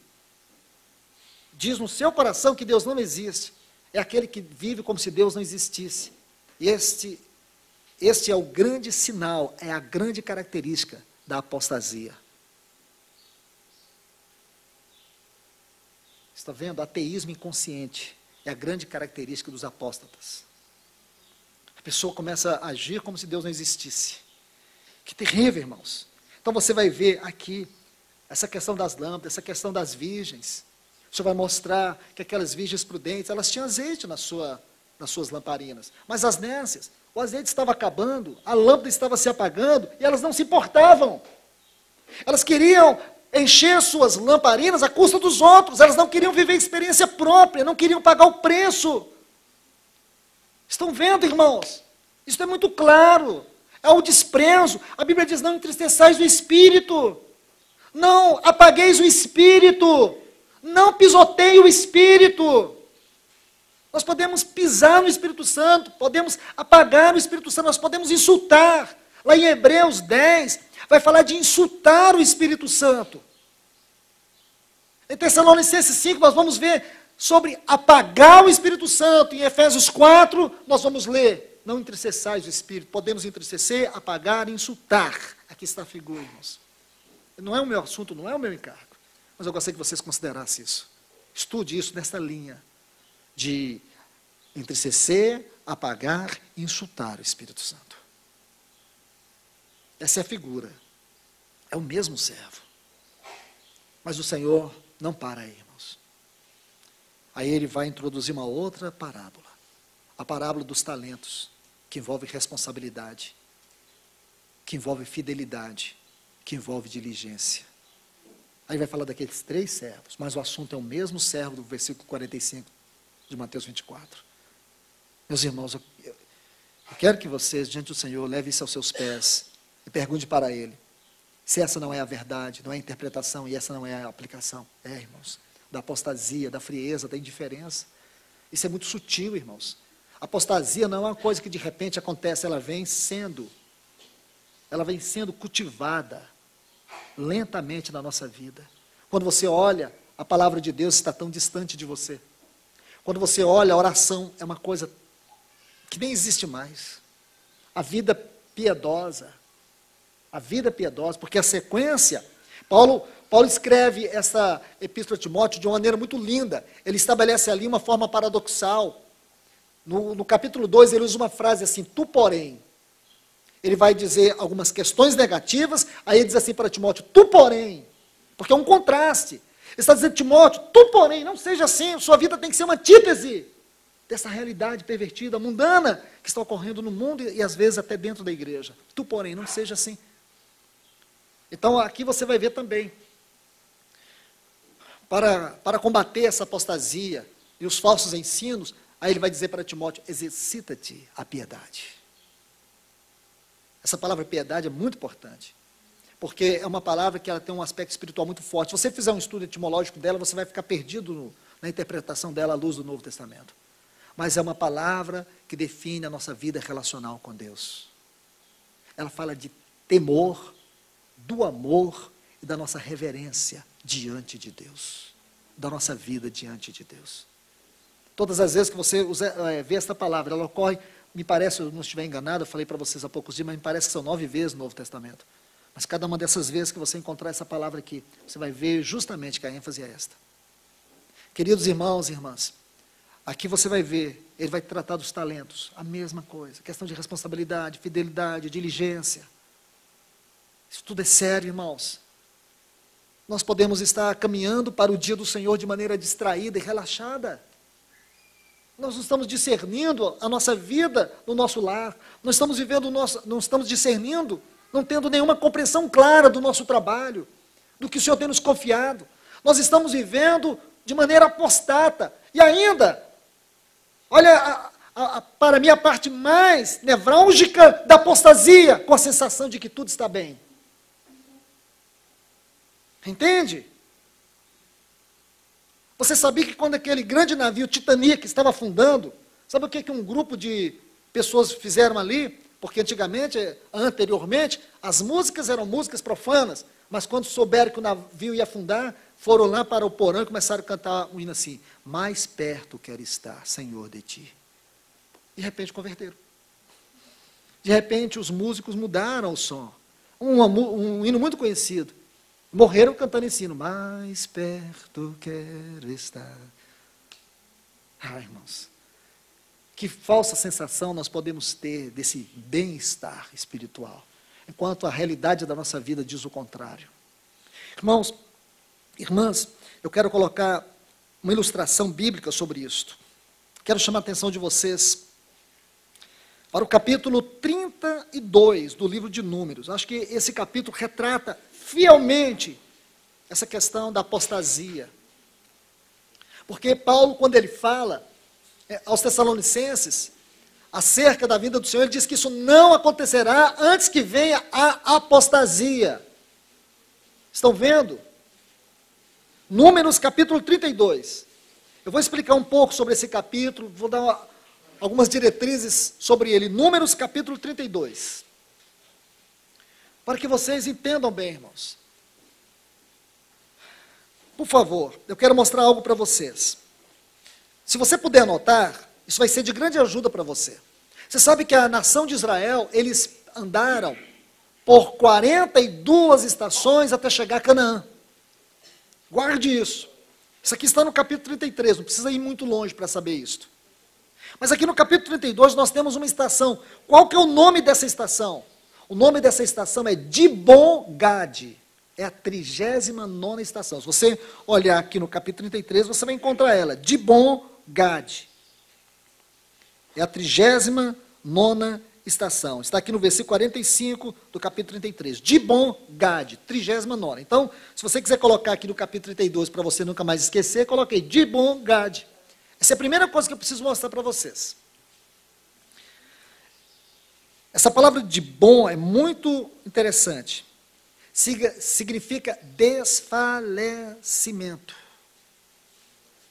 Diz no seu coração que Deus não existe. É aquele que vive como se Deus não existisse. E este é o grande sinal, é a grande característica da apostasia. Está vendo? Ateísmo inconsciente é a grande característica dos apóstatas. A pessoa começa a agir como se Deus não existisse. Que terrível, irmãos. Então você vai ver aqui essa questão das lâmpadas, essa questão das virgens. O Senhor vai mostrar que aquelas virgens prudentes, elas tinham azeite nas suas lamparinas. Mas as nécias, o azeite estava acabando, a lâmpada estava se apagando, e elas não se importavam. Elas queriam encher suas lamparinas à custa dos outros, elas não queriam viver a experiência própria, não queriam pagar o preço. Estão vendo, irmãos? Isso é muito claro. É o desprezo. A Bíblia diz, não entristeçais o Espírito. Não apagueis o Espírito. Não pisoteie o Espírito. Nós podemos pisar no Espírito Santo, podemos apagar o Espírito Santo, nós podemos insultar. Lá em Hebreus 10, vai falar de insultar o Espírito Santo. Em Tessalonicenses 5, nós vamos ver sobre apagar o Espírito Santo. Em Efésios 4, nós vamos ler, não entristeçais o Espírito. Podemos entristecer, apagar, insultar. Aqui está a figura, irmãos. Não é o meu assunto, não é o meu encargo. Mas eu gostaria que vocês considerassem isso. Estude isso nessa linha de entristecer, apagar e insultar o Espírito Santo. Essa é a figura. É o mesmo servo. Mas o Senhor não para aí, irmãos. Aí ele vai introduzir uma outra parábola. A parábola dos talentos, que envolve responsabilidade, que envolve fidelidade, que envolve diligência. Aí vai falar daqueles 3 servos, mas o assunto é o mesmo servo do versículo 45 de Mateus 24. Meus irmãos, eu quero que vocês, diante do Senhor, levem isso aos seus pés e pergunte para Ele se essa não é a verdade, não é a interpretação e essa não é a aplicação. Irmãos, da apostasia, da frieza, da indiferença. Isso é muito sutil, irmãos. A apostasia não é uma coisa que de repente acontece, ela vem sendo cultivada lentamente na nossa vida. Quando você olha, a palavra de Deus está tão distante de você. Quando você olha, a oração é uma coisa que nem existe mais. A vida piedosa, porque a sequência Paulo escreve essa epístola a Timóteo de uma maneira muito linda. Ele estabelece ali uma forma paradoxal. No capítulo 2, ele usa uma frase assim, tu porém. Ele vai dizer algumas questões negativas, aí ele diz assim para Timóteo, tu porém. Porque é um contraste. Ele está dizendo, Timóteo, tu porém, não seja assim, sua vida tem que ser uma antítese dessa realidade pervertida, mundana, que está ocorrendo no mundo e às vezes até dentro da igreja. Tu porém, não seja assim. Então aqui você vai ver também, para combater essa apostasia e os falsos ensinos, aí ele vai dizer para Timóteo, exercita-te a piedade. Essa palavra piedade é muito importante, porque é uma palavra que ela tem um aspecto espiritual muito forte. Se você fizer um estudo etimológico dela, você vai ficar perdido na interpretação dela à luz do Novo Testamento. Mas é uma palavra que define a nossa vida relacional com Deus. Ela fala de temor, do amor e da nossa reverência diante de Deus, da nossa vida diante de Deus. Todas as vezes que você vê esta palavra, ela ocorre, me parece, se eu não estiver enganado, eu falei para vocês há poucos dias, mas me parece que são 9 vezes no Novo Testamento. Mas cada uma dessas vezes que você encontrar essa palavra aqui, você vai ver justamente que a ênfase é esta. Queridos irmãos e irmãs, aqui você vai ver, ele vai tratar dos talentos, a mesma coisa, questão de responsabilidade, fidelidade, diligência. Isso tudo é sério, irmãos. Nós podemos estar caminhando para o dia do Senhor de maneira distraída e relaxada. Nós não estamos discernindo a nossa vida no nosso lar, não estamos discernindo, não tendo nenhuma compreensão clara do nosso trabalho, do que o Senhor tem nos confiado. Nós estamos vivendo de maneira apostata, e ainda, olha, para mim a parte mais nevrálgica da apostasia, com a sensação de que tudo está bem. Entende? Você sabia que quando aquele grande navio Titanic estava afundando, sabe o que um grupo de pessoas fizeram ali? Porque anteriormente, as músicas eram músicas profanas, mas quando souberam que o navio ia afundar, foram lá para o porão e começaram a cantar um hino assim, mais perto quero estar, Senhor, de ti. De repente converteram. De repente os músicos mudaram o som. Um hino muito conhecido. Morreram cantando esse hino, mais perto quero estar. Ah, irmãos, que falsa sensação nós podemos ter desse bem-estar espiritual, enquanto a realidade da nossa vida diz o contrário. Irmãos, irmãs, eu quero colocar uma ilustração bíblica sobre isto. Quero chamar a atenção de vocês para o capítulo 32 do livro de Números. Acho que esse capítulo retrata fielmente essa questão da apostasia. Porque Paulo, quando ele fala aos Tessalonicenses acerca da vinda do Senhor, ele diz que isso não acontecerá antes que venha a apostasia. Estão vendo? Números capítulo 32. Eu vou explicar um pouco sobre esse capítulo, vou dar algumas diretrizes sobre ele. Números capítulo 32. Para que vocês entendam bem, irmãos. Por favor, eu quero mostrar algo para vocês. Se você puder anotar, isso vai ser de grande ajuda para você. Você sabe que a nação de Israel, eles andaram por 42 estações até chegar a Canaã. Guarde isso. Isso aqui está no capítulo 33, não precisa ir muito longe para saber isso. Mas aqui no capítulo 32 nós temos uma estação. Qual que é o nome dessa estação? O nome dessa estação é Dibon-Gad. É a 39ª estação. Se você olhar aqui no capítulo 33, você vai encontrar ela. Dibon-Gad. É a 39ª estação. Está aqui no versículo 45 do capítulo 33. Dibon-Gad, 39ª. Então, se você quiser colocar aqui no capítulo 32, para você nunca mais esquecer, coloquei Dibon-Gad. Essa é a primeira coisa que eu preciso mostrar para vocês. Essa palavra de bom é muito interessante. Significa desfalecimento,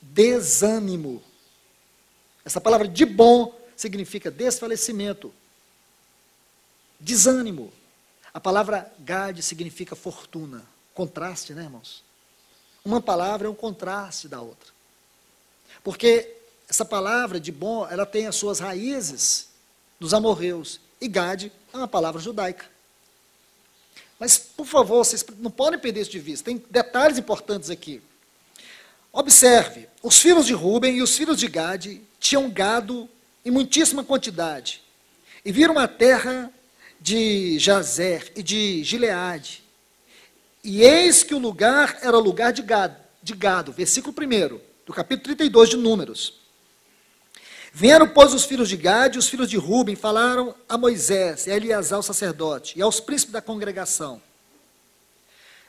desânimo. Essa palavra de bom significa desfalecimento, desânimo. A palavra Gad significa fortuna. Contraste, né, irmãos? Uma palavra é um contraste da outra. Porque essa palavra de bom, ela tem as suas raízes dos amorreus. E Gad é uma palavra judaica. Mas, por favor, vocês não podem perder isso de vista. Tem detalhes importantes aqui. Observe, os filhos de Ruben e os filhos de Gade tinham gado em muitíssima quantidade. E viram a terra de Jazer e de Gileade. E eis que o lugar era lugar de gado. Versículo 1, do capítulo 32 de Números. Vieram, pois, os filhos de Gade e os filhos de Ruben, falaram a Moisés e a Eleazar, o sacerdote, e aos príncipes da congregação.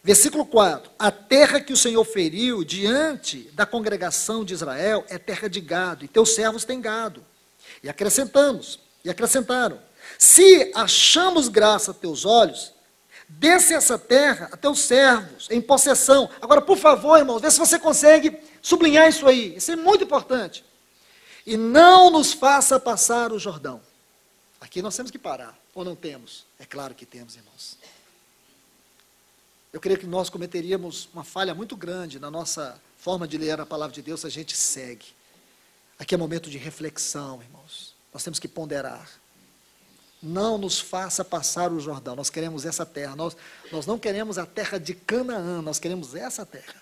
Versículo 4. A terra que o Senhor feriu diante da congregação de Israel é terra de gado, e teus servos têm gado. E acrescentaram, se achamos graça a teus olhos, desce essa terra a teus servos, em possessão. Agora, por favor, irmãos, vê se você consegue sublinhar isso aí. Isso é muito importante. E não nos faça passar o Jordão. Aqui nós temos que parar, ou não temos? É claro que temos, irmãos. Eu creio que nós cometeríamos uma falha muito grande na nossa forma de ler a palavra de Deus se a gente segue. Aqui é momento de reflexão, irmãos. Nós temos que ponderar. Não nos faça passar o Jordão. Nós queremos essa terra. Nós não queremos a terra de Canaã, nós queremos essa terra.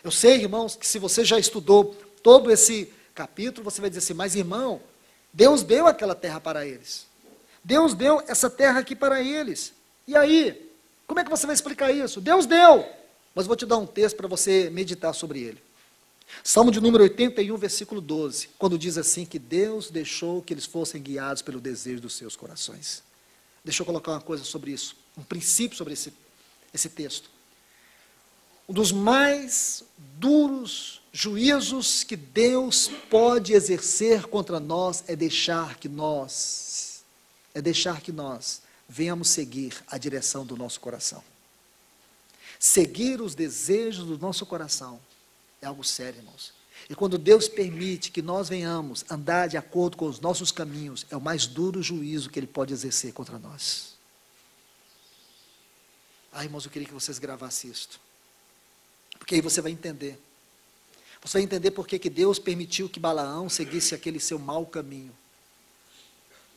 Eu sei, irmãos, que se você já estudou todo esse capítulo, você vai dizer assim, mas irmão, Deus deu aquela terra para eles. Deus deu essa terra aqui para eles. E aí, como é que você vai explicar isso? Deus deu, mas vou te dar um texto para você meditar sobre ele. Salmo de número 81, versículo 12, quando diz assim que Deus deixou que eles fossem guiados pelo desejo dos seus corações. Deixa eu colocar uma coisa sobre isso, um princípio sobre esse texto. Um dos mais duros juízos que Deus pode exercer contra nós é deixar que nós venhamos seguir a direção do nosso coração. Seguir os desejos do nosso coração é algo sério, irmãos. E quando Deus permite que nós venhamos andar de acordo com os nossos caminhos, é o mais duro juízo que Ele pode exercer contra nós. Irmãos, eu queria que vocês gravassem isto. Porque aí você vai entender. Você vai entender por que Deus permitiu que Balaão seguisse aquele seu mau caminho.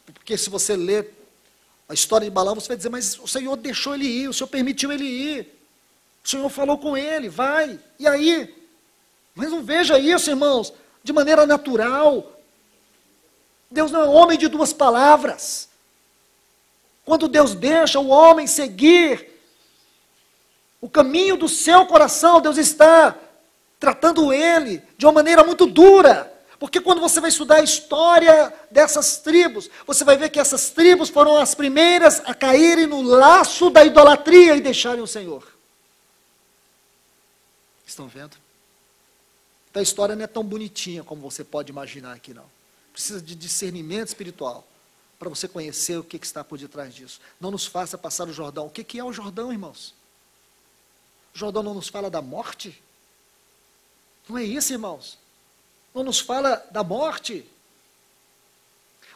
Porque se você ler a história de Balaão, você vai dizer, mas o Senhor deixou ele ir, o Senhor permitiu ele ir. O Senhor falou com ele, vai. E aí? Mas não veja isso, irmãos, de maneira natural. Deus não é homem de duas palavras. Quando Deus deixa o homem seguir o caminho do seu coração, Deus está tratando ele de uma maneira muito dura. Porque quando você vai estudar a história dessas tribos, você vai ver que essas tribos foram as primeiras a caírem no laço da idolatria e deixarem o Senhor. Estão vendo? Então a história não é tão bonitinha como você pode imaginar aqui, não. Precisa de discernimento espiritual para você conhecer o que está por detrás disso. Não nos faça passar o Jordão. O que é o Jordão, irmãos? O Jordão não nos fala da morte? Não é isso, irmãos? Não nos fala da morte?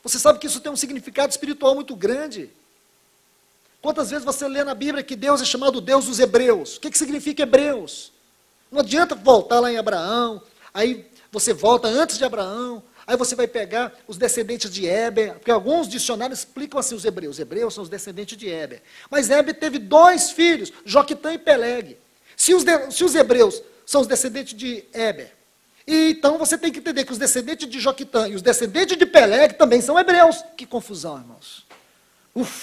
Você sabe que isso tem um significado espiritual muito grande. Quantas vezes você lê na Bíblia que Deus é chamado Deus dos Hebreus? O que significa Hebreus? Não adianta voltar lá em Abraão, aí você volta antes de Abraão, aí você vai pegar os descendentes de Éber, porque alguns dicionários explicam assim os hebreus. Os hebreus são os descendentes de Éber. Mas Éber teve 2 filhos, Joquitã e Peleg. Se os hebreus são os descendentes de Éber, então você tem que entender que os descendentes de Joquitã e os descendentes de Peleg também são hebreus. Que confusão, irmãos.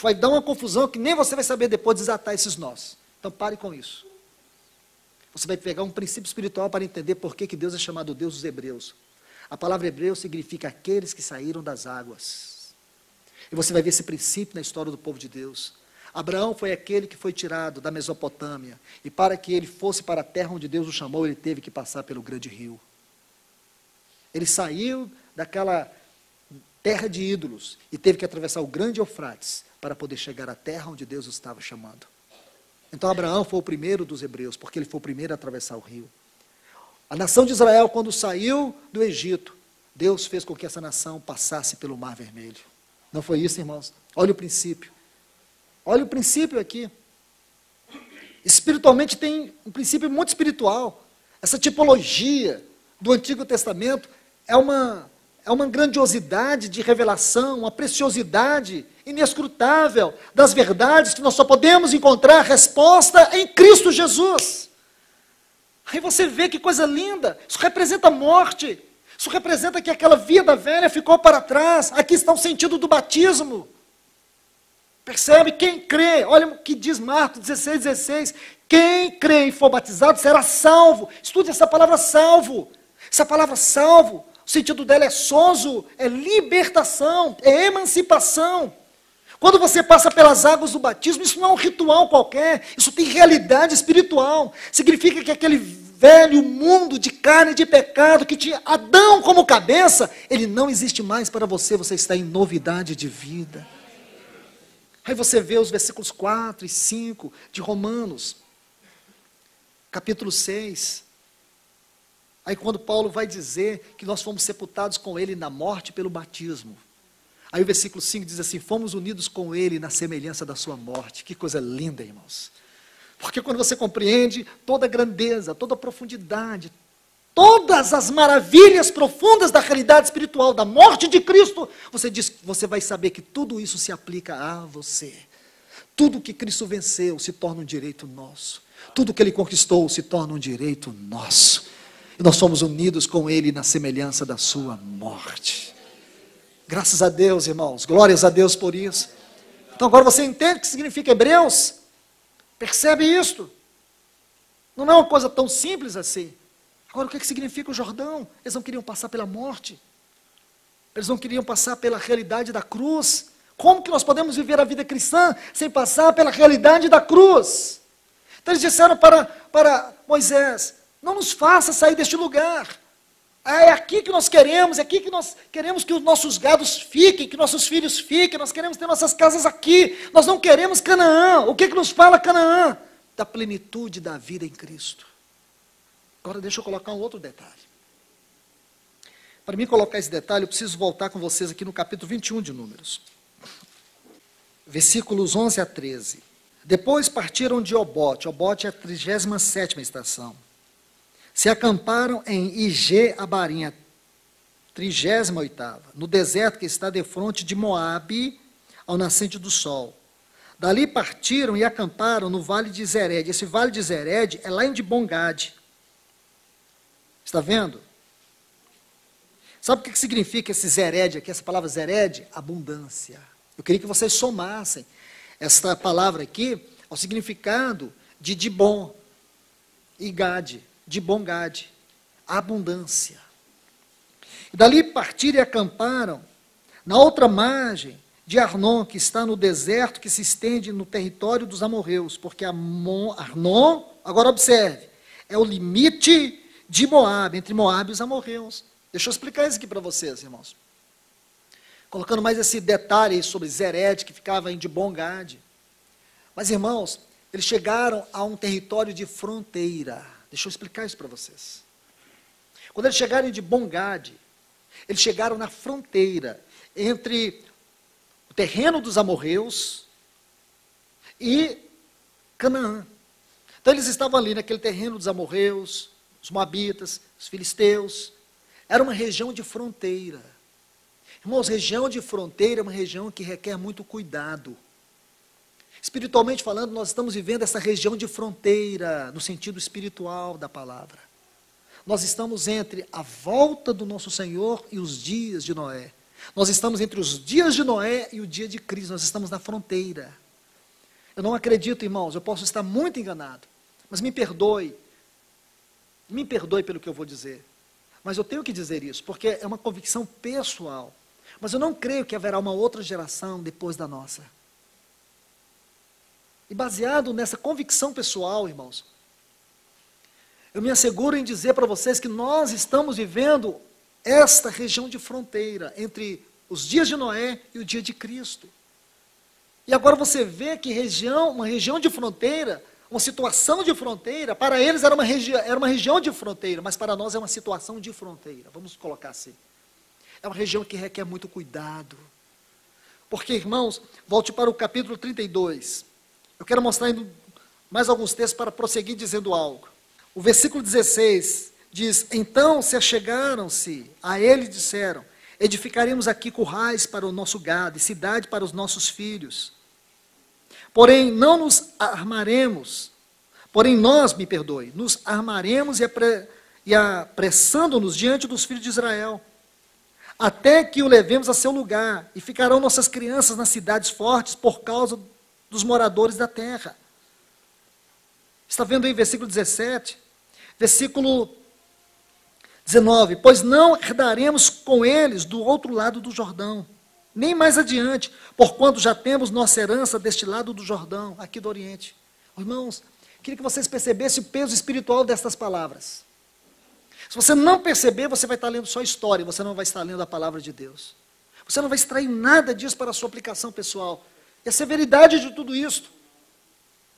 Vai dar uma confusão que nem você vai saber depois desatar esses nós. Então pare com isso. Você vai pegar um princípio espiritual para entender por que Deus é chamado Deus dos Hebreus. A palavra hebreu significa aqueles que saíram das águas. E você vai ver esse princípio na história do povo de Deus. Abraão foi aquele que foi tirado da Mesopotâmia. E para que ele fosse para a terra onde Deus o chamou, ele teve que passar pelo grande rio. Ele saiu daquela terra de ídolos e teve que atravessar o grande Eufrates para poder chegar à terra onde Deus o estava chamando. Então Abraão foi o primeiro dos hebreus, porque ele foi o primeiro a atravessar o rio. A nação de Israel, quando saiu do Egito, Deus fez com que essa nação passasse pelo Mar Vermelho. Não foi isso, irmãos? Olha o princípio. Olha o princípio aqui. Espiritualmente tem um princípio muito espiritual. Essa tipologia do Antigo Testamento é é uma grandiosidade de revelação, uma preciosidade inescrutável das verdades que nós só podemos encontrar resposta em Cristo Jesus. Aí você vê que coisa linda, isso representa morte, isso representa que aquela vida velha ficou para trás. Aqui está o sentido do batismo. Percebe? Quem crê, olha o que diz Marcos 16:16, quem crê e for batizado será salvo. Estude essa palavra salvo. Essa palavra salvo, o sentido dela é sozo, é libertação, é emancipação. Quando você passa pelas águas do batismo, isso não é um ritual qualquer, isso tem realidade espiritual. Significa que aquele velho mundo de carne e de pecado que tinha Adão como cabeça, ele não existe mais para você, você está em novidade de vida. Aí você vê os versículos 4 e 5 de Romanos, capítulo 6. Aí quando Paulo vai dizer que nós fomos sepultados com ele na morte pelo batismo. Aí o versículo 5 diz assim, fomos unidos com ele na semelhança da sua morte. Que coisa linda, irmãos. Porque quando você compreende toda a grandeza, toda a profundidade, todas as maravilhas profundas da realidade espiritual, da morte de Cristo, você vai saber que tudo isso se aplica a você. Tudo que Cristo venceu se torna um direito nosso. Tudo que Ele conquistou se torna um direito nosso. E nós somos unidos com Ele na semelhança da sua morte. Graças a Deus, irmãos. Glórias a Deus por isso. Então agora você entende o que significa Hebreus? Percebe isto? Não é uma coisa tão simples assim. Agora, o que significa o Jordão? Eles não queriam passar pela morte. Eles não queriam passar pela realidade da cruz. Como que nós podemos viver a vida cristã sem passar pela realidade da cruz? Então eles disseram para Moisés, não nos faça sair deste lugar. É aqui que nós queremos, é aqui que nós queremos que os nossos gados fiquem, que nossos filhos fiquem, nós queremos ter nossas casas aqui. Nós não queremos Canaã. O que nos fala Canaã? Da plenitude da vida em Cristo. Agora deixa eu colocar um outro detalhe. Para mim colocar esse detalhe, eu preciso voltar com vocês aqui no capítulo 21 de Números. Versículos 11 a 13. Depois partiram de Obote. Obote é a 37ª estação. Se acamparam em Ige-Abarim, 38ª, no deserto que está defronte de Moabe, ao nascente do sol. Dali partiram e acamparam no vale de Zered. Esse vale de Zered é lá em Dibongade. Está vendo? Sabe o que significa esse Zered aqui, essa palavra Zered? Abundância. Eu queria que vocês somassem esta palavra aqui ao significado de Dibon e Gade, Dibongade, abundância. E dali partiram e acamparam na outra margem de Arnon, que está no deserto que se estende no território dos amorreus, porque Arnon, agora observe, é o limite de Moabe, entre Moabe e os amorreus. Deixa eu explicar isso aqui para vocês, irmãos. Colocando mais esse detalhe sobre Zered, que ficava em Dibongade. Mas, irmãos, eles chegaram a um território de fronteira. Deixa eu explicar isso para vocês. Quando eles chegaram em Dibongade, eles chegaram na fronteira entre o terreno dos amorreus e Canaã. Então eles estavam ali naquele terreno dos amorreus, os moabitas, os filisteus. Era uma região de fronteira. Irmãos, região de fronteira é uma região que requer muito cuidado. Espiritualmente falando, nós estamos vivendo essa região de fronteira, no sentido espiritual da palavra. Nós estamos entre a volta do nosso Senhor e os dias de Noé. Nós estamos entre os dias de Noé e o dia de Cristo, nós estamos na fronteira. Eu não acredito, irmãos, eu posso estar muito enganado, mas me perdoe pelo que eu vou dizer. Mas eu tenho que dizer isso, porque é uma convicção pessoal. Mas eu não creio que haverá uma outra geração depois da nossa. E baseado nessa convicção pessoal, irmãos, eu me asseguro em dizer para vocês que nós estamos vivendo esta região de fronteira entre os dias de Noé e o dia de Cristo. E agora você vê que uma região de fronteira, uma situação de fronteira, para eles era uma região de fronteira, mas para nós é uma situação de fronteira. Vamos colocar assim. É uma região que requer muito cuidado. Porque, irmãos, volte para o capítulo 32. Eu quero mostrar ainda mais alguns textos para prosseguir dizendo algo. O versículo 16 diz, então se achegaram-se a ele e disseram, edificaremos aqui currais para o nosso gado e cidade para os nossos filhos. Porém, não nos armaremos, porém nós, me perdoe, nos armaremos e apressando-nos diante dos filhos de Israel, até que o levemos a seu lugar, e ficarão nossas crianças nas cidades fortes por causa dos moradores da terra. Está vendo aí versículo 17? Versículo 19. Pois não herdaremos com eles do outro lado do Jordão, nem mais adiante, porquanto já temos nossa herança deste lado do Jordão, aqui do Oriente. Irmãos, queria que vocês percebessem o peso espiritual destas palavras. Se você não perceber, você vai estar lendo só história, você não vai estar lendo a palavra de Deus. Você não vai extrair nada disso para a sua aplicação pessoal. E a severidade de tudo isto.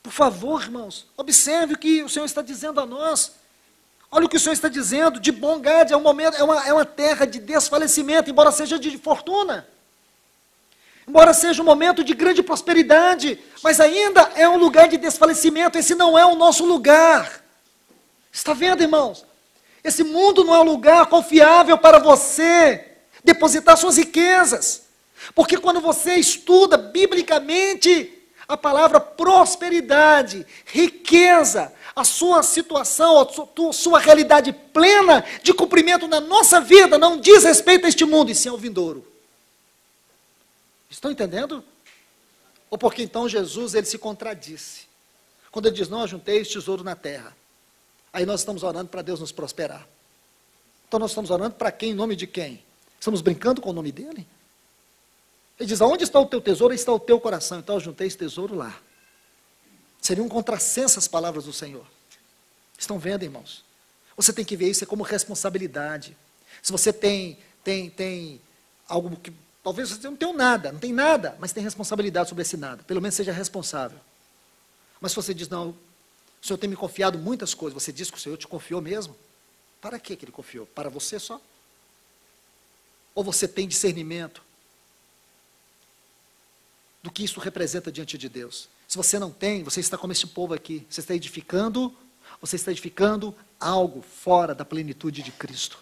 Por favor, irmãos, observe o que o Senhor está dizendo a nós. Olha o que o Senhor está dizendo, de bom gado, é uma terra de desfalecimento, embora seja de fortuna. Embora seja um momento de grande prosperidade, mas ainda é um lugar de desfalecimento, esse não é o nosso lugar. Está vendo, irmãos? Esse mundo não é um lugar confiável para você depositar suas riquezas. Porque quando você estuda biblicamente a palavra prosperidade, riqueza, a sua situação, a sua realidade plena de cumprimento na nossa vida não diz respeito a este mundo, e sim ao vindouro. Estão entendendo? Ou porque então Jesus, ele se contradisse. Quando ele diz, não ajunteis tesouro na terra. Aí nós estamos orando para Deus nos prosperar. Então nós estamos orando para quem, em nome de quem? Estamos brincando com o nome dele? Ele diz, aonde está o teu tesouro? Aí está o teu coração. Então ajuntei esse tesouro lá. Seria um contrassenso as palavras do Senhor. Estão vendo, irmãos? Você tem que ver isso como responsabilidade. Se você tem algo que, talvez você não tenha nada, não tem nada, mas tem responsabilidade sobre esse nada. Pelo menos seja responsável. Mas se você diz, não, o Senhor tem me confiado muitas coisas, você diz que o Senhor te confiou mesmo? Para que Ele confiou? Para você só? Ou você tem discernimento do que isso representa diante de Deus? Se você não tem, você está como este povo aqui, você está edificando algo fora da plenitude de Cristo.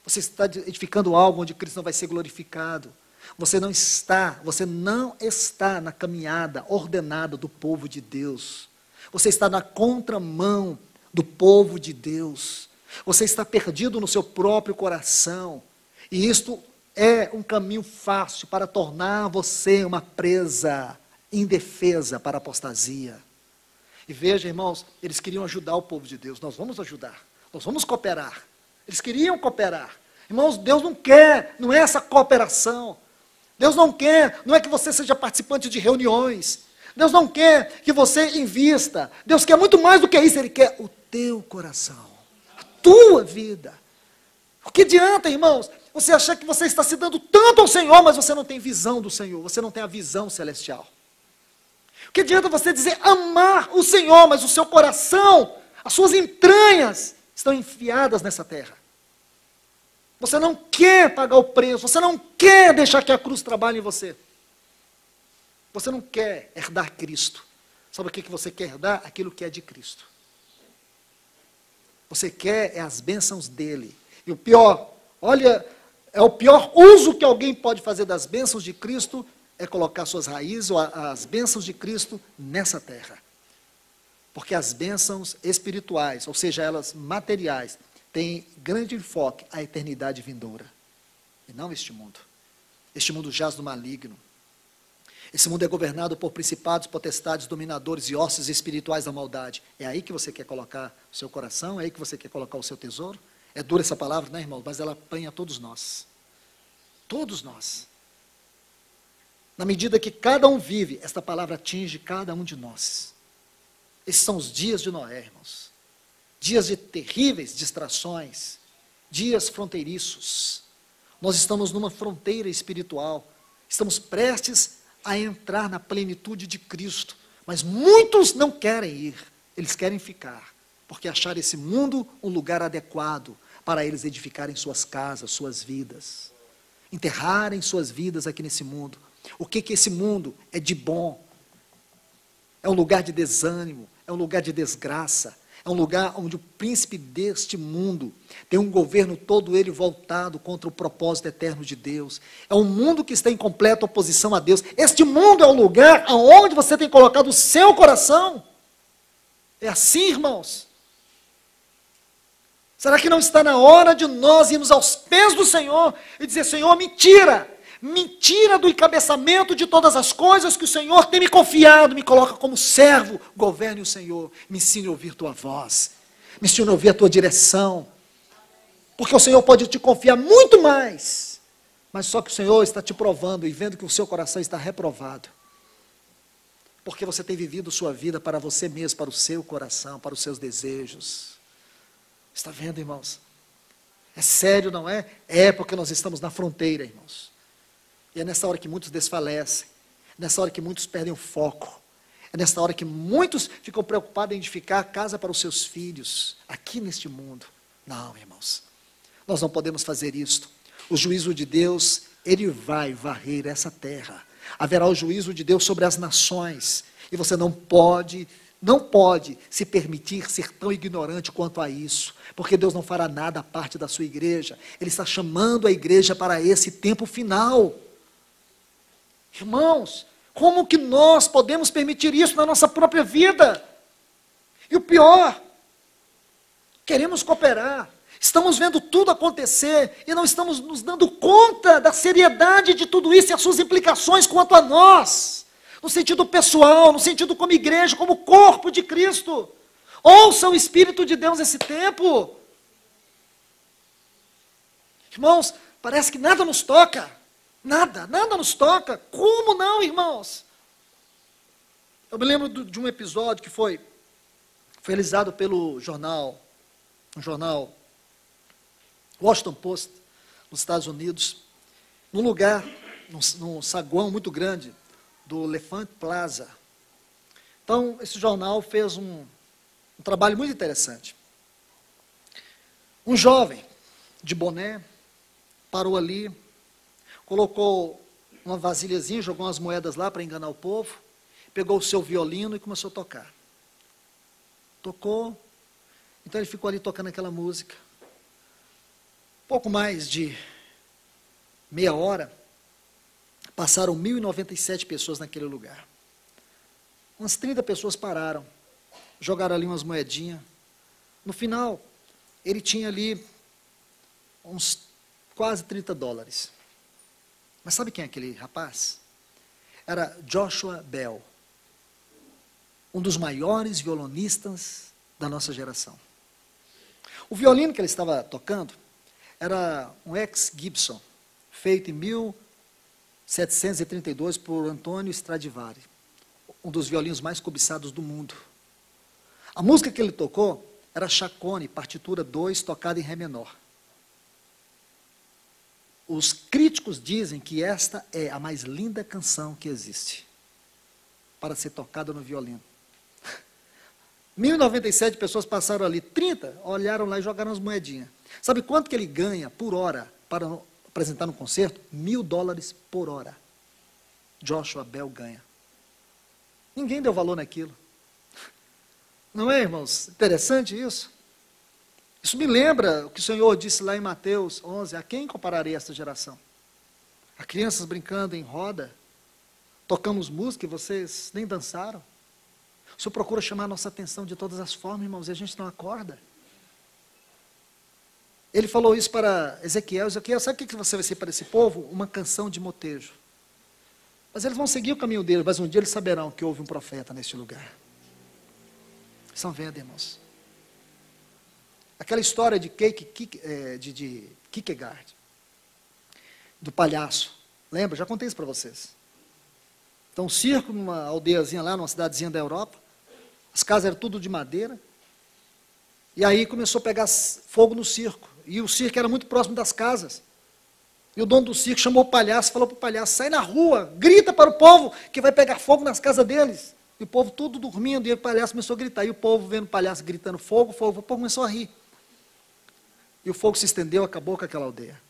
Você está edificando algo onde Cristo não vai ser glorificado. Você não está na caminhada ordenada do povo de Deus. Você está na contramão do povo de Deus. Você está perdido no seu próprio coração. E isto é um caminho fácil para tornar você uma presa indefesa para a apostasia. E veja, irmãos, eles queriam ajudar o povo de Deus. Nós vamos ajudar, nós vamos cooperar. Eles queriam cooperar. Irmãos, Deus não quer, não é essa cooperação. Deus não quer, não é que você seja participante de reuniões. Deus não quer que você invista. Deus quer muito mais do que isso, Ele quer o teu coração, a tua vida. O que adianta, irmãos, você achar que você está se dando tanto ao Senhor, mas você não tem visão do Senhor, você não tem a visão celestial. O que adianta você dizer amar o Senhor, mas o seu coração, as suas entranhas estão enfiadas nessa terra. Você não quer pagar o preço, você não quer deixar que a cruz trabalhe em você. Você não quer herdar Cristo. Sabe o que você quer herdar? Aquilo que é de Cristo. Você quer as bênçãos dele. E o pior, olha, é o pior uso que alguém pode fazer das bênçãos de Cristo, é colocar suas raízes, ou as bênçãos de Cristo, nessa terra. Porque as bênçãos espirituais, ou seja, elas materiais, têm grande enfoque à eternidade vindoura. E não este mundo. Este mundo jaz no maligno. Esse mundo é governado por principados, potestades, dominadores e hostes espirituais da maldade. É aí que você quer colocar o seu coração? É aí que você quer colocar o seu tesouro? É dura essa palavra, né, irmão? Mas ela apanha todos nós. Todos nós. Na medida que cada um vive, esta palavra atinge cada um de nós. Esses são os dias de Noé, irmãos. Dias de terríveis distrações. Dias fronteiriços. Nós estamos numa fronteira espiritual. Estamos prestes a entrar na plenitude de Cristo. Mas muitos não querem ir. Eles querem ficar. Porque acharam esse mundo um lugar adequado para eles edificarem suas casas, suas vidas. Enterrarem suas vidas aqui nesse mundo. O que esse mundo é de bom? É um lugar de desânimo, é um lugar de desgraça, É um lugar onde o príncipe deste mundo tem um governo todo ele voltado contra o propósito eterno de Deus. É um mundo que está em completa oposição a Deus. Este mundo é o lugar aonde você tem colocado o seu coração. É assim, irmãos. Será que não está na hora de nós irmos aos pés do Senhor e dizer, Senhor, me tira do encabeçamento de todas as coisas que o Senhor tem me confiado, me coloca como servo, governe o Senhor, me ensine a ouvir tua voz, me ensine a ouvir a tua direção, porque o Senhor pode te confiar muito mais, mas só que o Senhor está te provando e vendo que o seu coração está reprovado, porque você tem vivido sua vida para você mesmo, para o seu coração, para os seus desejos. Está vendo, irmãos? É sério, não é? É porque nós estamos na fronteira, irmãos. E é nessa hora que muitos desfalecem, é nessa hora que muitos perdem o foco, é nessa hora que muitos ficam preocupados em edificar a casa para os seus filhos, aqui neste mundo. Não, irmãos, nós não podemos fazer isto. O juízo de Deus, ele vai varrer essa terra. Haverá o juízo de Deus sobre as nações, e você não pode se permitir ser tão ignorante quanto a isso, porque Deus não fará nada à parte da sua igreja. Ele está chamando a igreja para esse tempo final. Irmãos, como que nós podemos permitir isso na nossa própria vida? E o pior, queremos cooperar, estamos vendo tudo acontecer e não estamos nos dando conta da seriedade de tudo isso e as suas implicações quanto a nós, no sentido pessoal, no sentido como igreja, como corpo de Cristo. Ouça o Espírito de Deus nesse tempo. Irmãos, parece que nada nos toca. Nada nos toca. Como não, irmãos? Eu me lembro de um episódio que foi realizado pelo jornal Washington Post, nos Estados Unidos, num lugar, num saguão muito grande, do Elefant Plaza. Então, esse jornal fez um trabalho muito interessante. Um jovem de boné parou ali, colocou uma vasilhazinha, jogou umas moedas lá para enganar o povo, pegou o seu violino e começou a tocar. Tocou, então ele ficou ali tocando aquela música. Pouco mais de meia hora, passaram 1.097 pessoas naquele lugar. Umas 30 pessoas pararam, jogaram ali umas moedinhas. No final, ele tinha ali uns quase $30. Mas sabe quem é aquele rapaz? Era Joshua Bell, um dos maiores violonistas da nossa geração. O violino que ele estava tocando era um ex-Gibson, feito em 1732 por Antônio Stradivari, um dos violinos mais cobiçados do mundo. A música que ele tocou era Chaconne, partitura 2, tocada em Ré menor. Os críticos dizem que esta é a mais linda canção que existe para ser tocada no violino. 1.097 pessoas passaram ali, 30 olharam lá e jogaram as moedinhas. Sabe quanto que ele ganha por hora para apresentar no concerto? $1.000 por hora. Joshua Bell ganha. Ninguém deu valor naquilo. Não é, irmãos? Interessante isso? Isso me lembra o que o Senhor disse lá em Mateus 11, a quem compararei esta geração? A crianças brincando em roda, tocamos música e vocês nem dançaram. O Senhor procura chamar a nossa atenção de todas as formas, irmãos, e a gente não acorda. Ele falou isso para Ezequiel. Ezequiel, sabe o que você vai ser para esse povo? Uma canção de motejo. Mas eles vão seguir o caminho deles, mas um dia eles saberão que houve um profeta neste lugar. Estão vendo, irmãos? Aquela história de Kierkegaard, do palhaço. Lembra? Já contei isso para vocês. Então, um circo numa aldeiazinha lá, numa cidadezinha da Europa. As casas eram tudo de madeira. E aí começou a pegar fogo no circo. E o circo era muito próximo das casas. E o dono do circo chamou o palhaço, falou para o palhaço, sai na rua, grita para o povo que vai pegar fogo nas casas deles. E o povo tudo dormindo, e o palhaço começou a gritar. E o povo vendo o palhaço gritando fogo, fogo, o povo começou a rir. E o fogo se estendeu, acabou com aquela aldeia.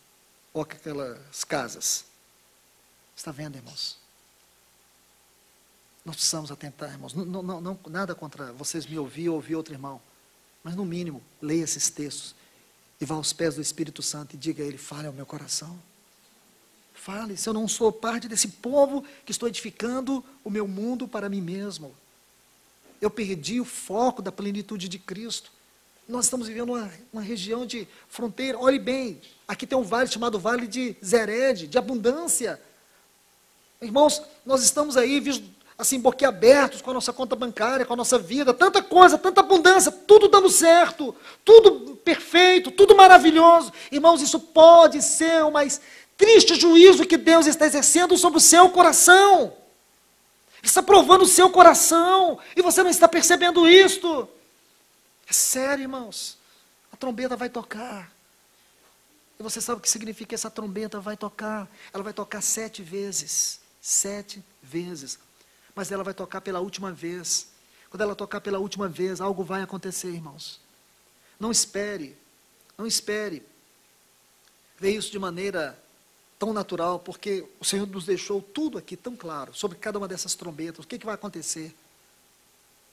Ou com aquelas casas. Está vendo, irmãos? Nós precisamos atentar, irmãos. Não, nada contra vocês me ouvir ou ouvir outro irmão. Mas no mínimo, leia esses textos e vá aos pés do Espírito Santo e diga a Ele, fale ao meu coração. Fale, se eu não sou parte desse povo que estou edificando o meu mundo para mim mesmo. Eu perdi o foco da plenitude de Cristo. Nós estamos vivendo uma região de fronteira. Olhe bem, aqui tem um vale chamado Vale de Zered, de abundância. Irmãos, nós estamos aí, assim, boquiabertos com a nossa conta bancária, com a nossa vida, tanta coisa, tanta abundância, tudo dando certo, tudo perfeito, tudo maravilhoso. Irmãos, isso pode ser o mais triste juízo que Deus está exercendo sobre o seu coração. Ele está provando o seu coração, e você não está percebendo isto. É sério, irmãos. A trombeta vai tocar. E você sabe o que significa essa trombeta vai tocar? Ela vai tocar 7 vezes. 7 vezes. Mas ela vai tocar pela última vez. Quando ela tocar pela última vez, algo vai acontecer, irmãos. Não espere. Não espere ver isso de maneira tão natural, porque o Senhor nos deixou tudo aqui tão claro, sobre cada uma dessas trombetas, o que vai acontecer.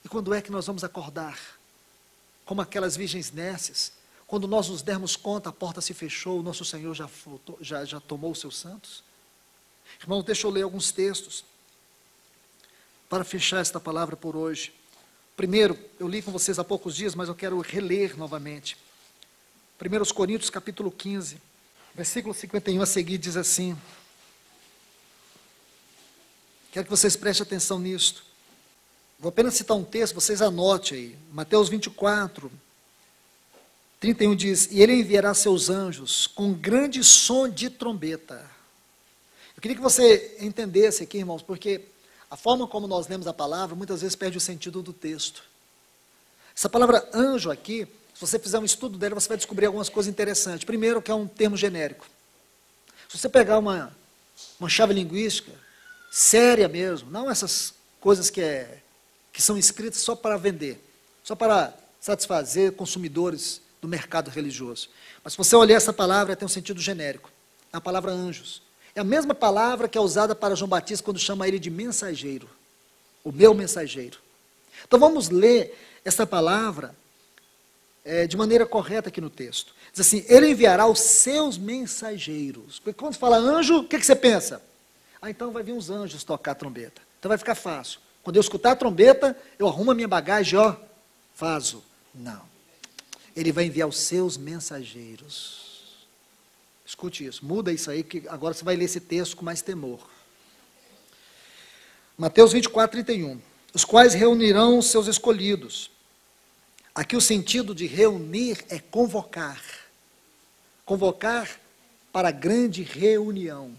E quando é que nós vamos acordar? Como aquelas virgens nécias, quando nós nos dermos conta, a porta se fechou, o nosso Senhor já tomou os seus santos. Irmãos, deixa eu ler alguns textos, para fechar esta palavra por hoje. Primeiro, eu li com vocês há poucos dias, mas eu quero reler novamente. 1 Coríntios capítulo 15, versículo 51 a seguir diz assim. Quero que vocês prestem atenção nisto. Vou apenas citar um texto, vocês anotem aí. Mateus 24, 31 diz, e ele enviará seus anjos com grande som de trombeta. Eu queria que você entendesse aqui, irmãos, porque a forma como nós lemos a palavra, muitas vezes perde o sentido do texto. Essa palavra anjo aqui, se você fizer um estudo dela, você vai descobrir algumas coisas interessantes. Primeiro, que é um termo genérico. Se você pegar uma chave linguística, séria mesmo, não essas coisas que são escritas só para vender, só para satisfazer consumidores do mercado religioso. Mas se você olhar essa palavra, tem um sentido genérico. É a palavra anjos. É a mesma palavra que é usada para João Batista quando chama ele de mensageiro. O meu mensageiro. Então vamos ler essa palavra de maneira correta aqui no texto. Diz assim, ele enviará os seus mensageiros. Porque quando fala anjo, o que você pensa? Então vai vir uns anjos tocar a trombeta. Então vai ficar fácil. Quando eu escutar a trombeta, eu arrumo a minha bagagem, vazo. Não. Ele vai enviar os seus mensageiros. Escute isso, muda isso aí, que agora você vai ler esse texto com mais temor. Mateus 24, 31. Os quais reunirão os seus escolhidos. Aqui o sentido de reunir é convocar. Convocar para grande reunião.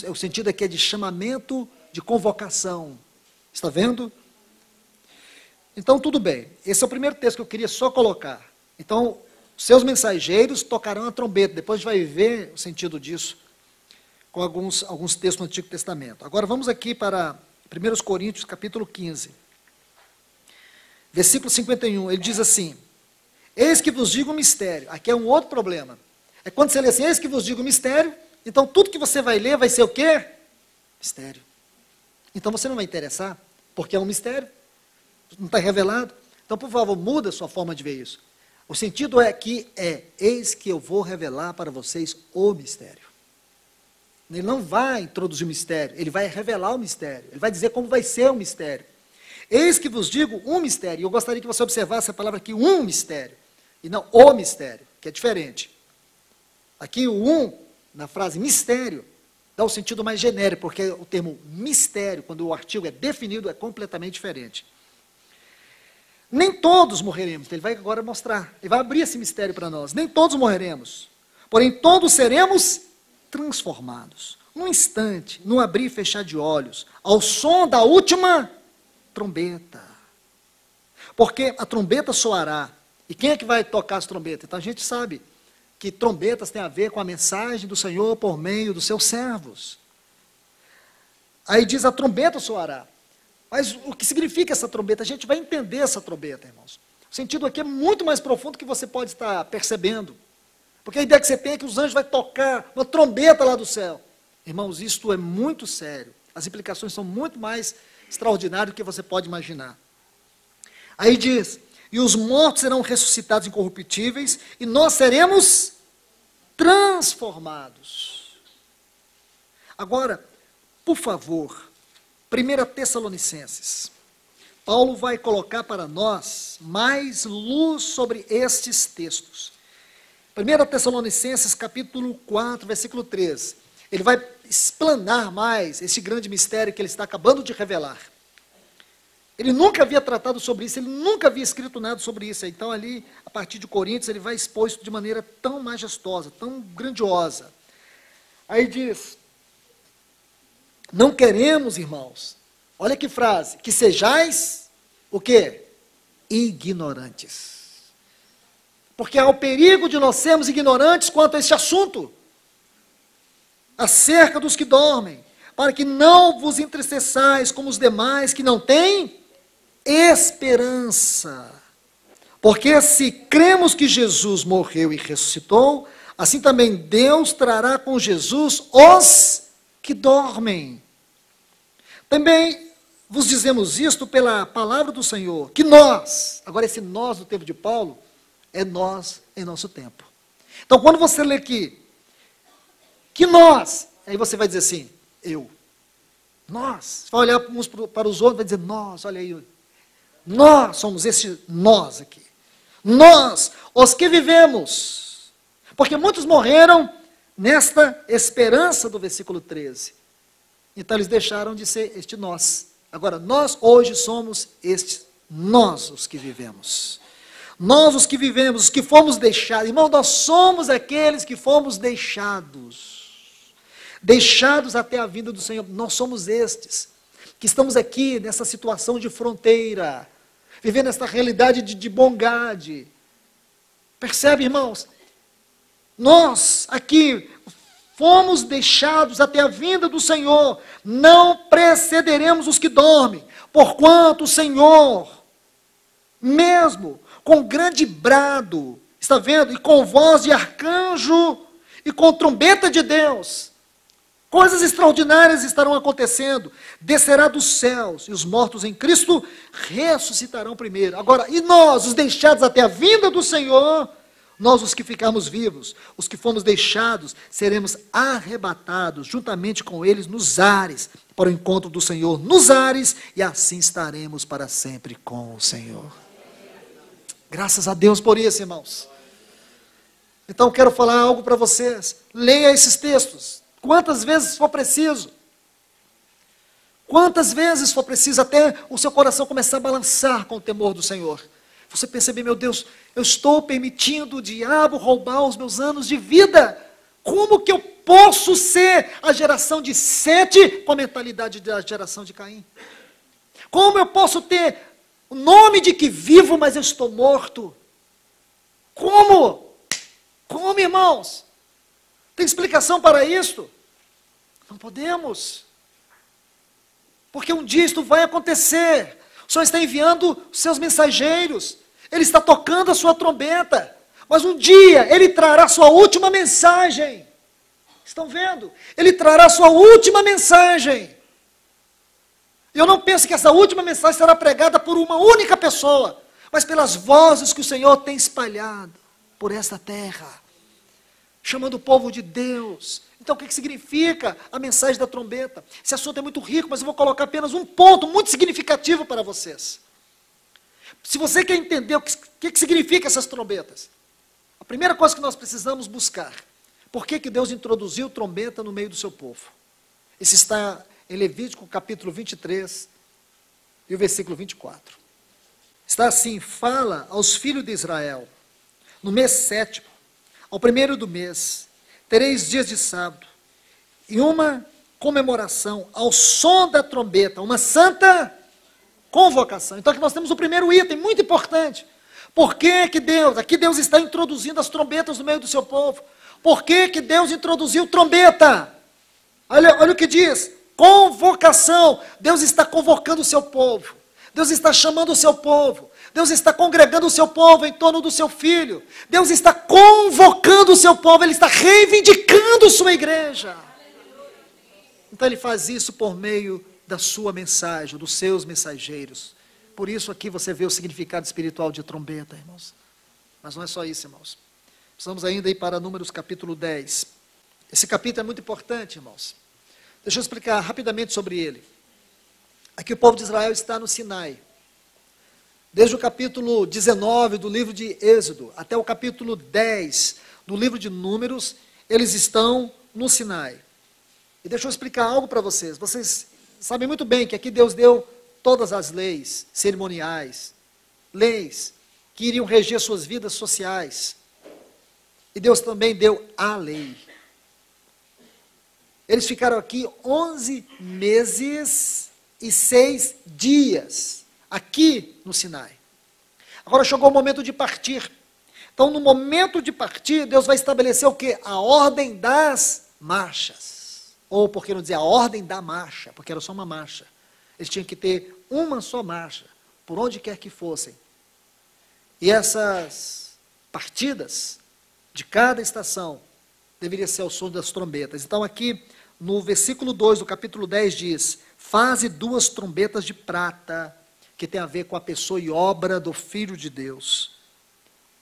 O sentido aqui é de chamamento, de convocação. Está vendo? Então, tudo bem. Esse é o primeiro texto que eu queria só colocar. Então, seus mensageiros tocarão a trombeta. Depois a gente vai ver o sentido disso com alguns textos do Antigo Testamento. Agora vamos aqui para 1 Coríntios, capítulo 15. Versículo 51. Ele diz assim, eis que vos digo um mistério. Aqui é um outro problema. É quando você lê assim, eis que vos digo um mistério, então tudo que você vai ler vai ser o quê? Mistério. Então você não vai interessar, porque é um mistério. Não está revelado. Então, por favor, muda a sua forma de ver isso. O sentido aqui eis que eu vou revelar para vocês o mistério. Ele não vai introduzir o mistério, ele vai revelar o mistério. Ele vai dizer como vai ser o mistério. Eis que vos digo um mistério. E eu gostaria que você observasse a palavra aqui, um mistério. E não o mistério, que é diferente. Aqui o na frase mistério, dá o sentido mais genérico, porque o termo mistério, quando o artigo é definido, é completamente diferente. Nem todos morreremos, ele vai agora mostrar, ele vai abrir esse mistério para nós. Nem todos morreremos, porém todos seremos transformados. Num instante, num abrir e fechar de olhos, ao som da última trombeta. Porque a trombeta soará. E quem é que vai tocar as trombetas? Então a gente sabe que trombetas têm a ver com a mensagem do Senhor por meio dos seus servos. Aí diz a trombeta soará. Mas o que significa essa trombeta? A gente vai entender essa trombeta, irmãos. O sentido aqui é muito mais profundo que você pode estar percebendo. Porque a ideia que você tem é que os anjos vão tocar uma trombeta lá do céu. Irmãos, isto é muito sério. As implicações são muito mais extraordinárias do que você pode imaginar. Aí diz, e os mortos serão ressuscitados incorruptíveis, e nós seremos transformados. Agora, por favor, 1 Tessalonicenses. Paulo vai colocar para nós mais luz sobre estes textos. 1 Tessalonicenses, capítulo 4, versículo 13. Ele vai explanar mais esse grande mistério que ele está acabando de revelar. Ele nunca havia tratado sobre isso, ele nunca havia escrito nada sobre isso. Então, ali, a partir de Coríntios, ele vai expor isso de maneira tão majestosa, tão grandiosa. Aí diz: não queremos, irmãos, olha que frase, que sejais, o quê? Ignorantes. Porque há o perigo de nós sermos ignorantes quanto a este assunto, acerca dos que dormem, para que não vos entristeçais como os demais que não têm esperança. Porque se cremos que Jesus morreu e ressuscitou, assim também Deus trará com Jesus os que dormem. Também vos dizemos isto pela palavra do Senhor, que nós, agora esse nós do tempo de Paulo, é nós em nosso tempo. Então, quando você lê aqui, que nós, aí você vai dizer assim, eu. Nós. Você vai olhar uns para os outros e vai dizer, nós, olha aí. Nós somos esse nós aqui. Nós, os que vivemos. Porque muitos morreram nesta esperança do versículo 13. Então, eles deixaram de ser este nós. Agora, nós hoje somos estes nós, os que vivemos. Nós, os que vivemos, os que fomos deixados. Irmão, nós somos aqueles que fomos deixados. Deixados até a vinda do Senhor. Nós somos estes, que estamos aqui nessa situação de fronteira, vivendo essa realidade de bondade. Percebe, irmãos? Nós, aqui, fomos deixados até a vinda do Senhor. Não precederemos os que dormem, porquanto o Senhor, mesmo com grande brado, está vendo? E com voz de arcanjo, e com trombeta de Deus, coisas extraordinárias estarão acontecendo, descerá dos céus, e os mortos em Cristo ressuscitarão primeiro. Agora, e nós, os deixados até a vinda do Senhor, nós os que ficarmos vivos, os que fomos deixados, seremos arrebatados, juntamente com eles nos ares, para o encontro do Senhor nos ares, e assim estaremos para sempre com o Senhor. Graças a Deus por isso, irmãos. Então, quero falar algo para vocês. Leia esses textos, quantas vezes for preciso. Quantas vezes for preciso, até o seu coração começar a balançar com o temor do Senhor. Você perceber, meu Deus, eu estou permitindo o diabo roubar os meus anos de vida. Como que eu posso ser a geração de Sete com a mentalidade da geração de Caim? Como eu posso ter o nome de que vivo, mas eu estou morto? Como? Como, irmãos? Tem explicação para isto? Não podemos. Porque um dia isto vai acontecer. O Senhor está enviando os seus mensageiros. Ele está tocando a sua trombeta. Mas um dia Ele trará a sua última mensagem. Estão vendo? Ele trará a sua última mensagem. Eu não penso que essa última mensagem será pregada por uma única pessoa, mas pelas vozes que o Senhor tem espalhado por esta terra, chamando o povo de Deus. Então, o que significa a mensagem da trombeta? Esse assunto é muito rico, mas eu vou colocar apenas um ponto muito significativo para vocês. Se você quer entender o que significa essas trombetas, a primeira coisa que nós precisamos buscar, por que Deus introduziu trombeta no meio do seu povo? Isso está em Levítico capítulo 23 e o versículo 24. Está assim: fala aos filhos de Israel, no mês 7º, ao 1º do mês, tereis dias de sábado, e uma comemoração ao som da trombeta, uma santa convocação. Então aqui nós temos o primeiro item, muito importante. Por que Deus, aqui Deus está introduzindo as trombetas no meio do seu povo? Por que Deus introduziu trombeta? Olha o que diz: convocação. Deus está convocando o seu povo. Deus está chamando o seu povo. Deus está congregando o seu povo em torno do seu filho. Deus está convocando o seu povo. Ele está reivindicando sua igreja. Então Ele faz isso por meio da sua mensagem, dos seus mensageiros, por isso aqui você vê o significado espiritual de trombeta, irmãos. Mas não é só isso, irmãos. Precisamos ainda ir para Números capítulo 10. Esse capítulo é muito importante, irmãos. Deixa eu explicar rapidamente sobre ele. Aqui o povo de Israel está no Sinai. Desde o capítulo 19 do livro de Êxodo até o capítulo 10 do livro de Números, eles estão no Sinai. E deixa eu explicar algo para vocês. Vocês sabem muito bem que aqui Deus deu todas as leis cerimoniais, leis que iriam reger suas vidas sociais. E Deus também deu a lei. Eles ficaram aqui 11 meses e 6 dias, aqui no Sinai. Agora chegou o momento de partir. Então, no momento de partir, Deus vai estabelecer o quê? A ordem das marchas. Ou, por que não dizer, a ordem da marcha, porque era só uma marcha. Eles tinham que ter uma só marcha, por onde quer que fossem. E essas partidas de cada estação deveria ser ao som das trombetas. Então, aqui no versículo 2 do capítulo 10 diz: faze 2 trombetas de prata, que tem a ver com a pessoa e obra do Filho de Deus,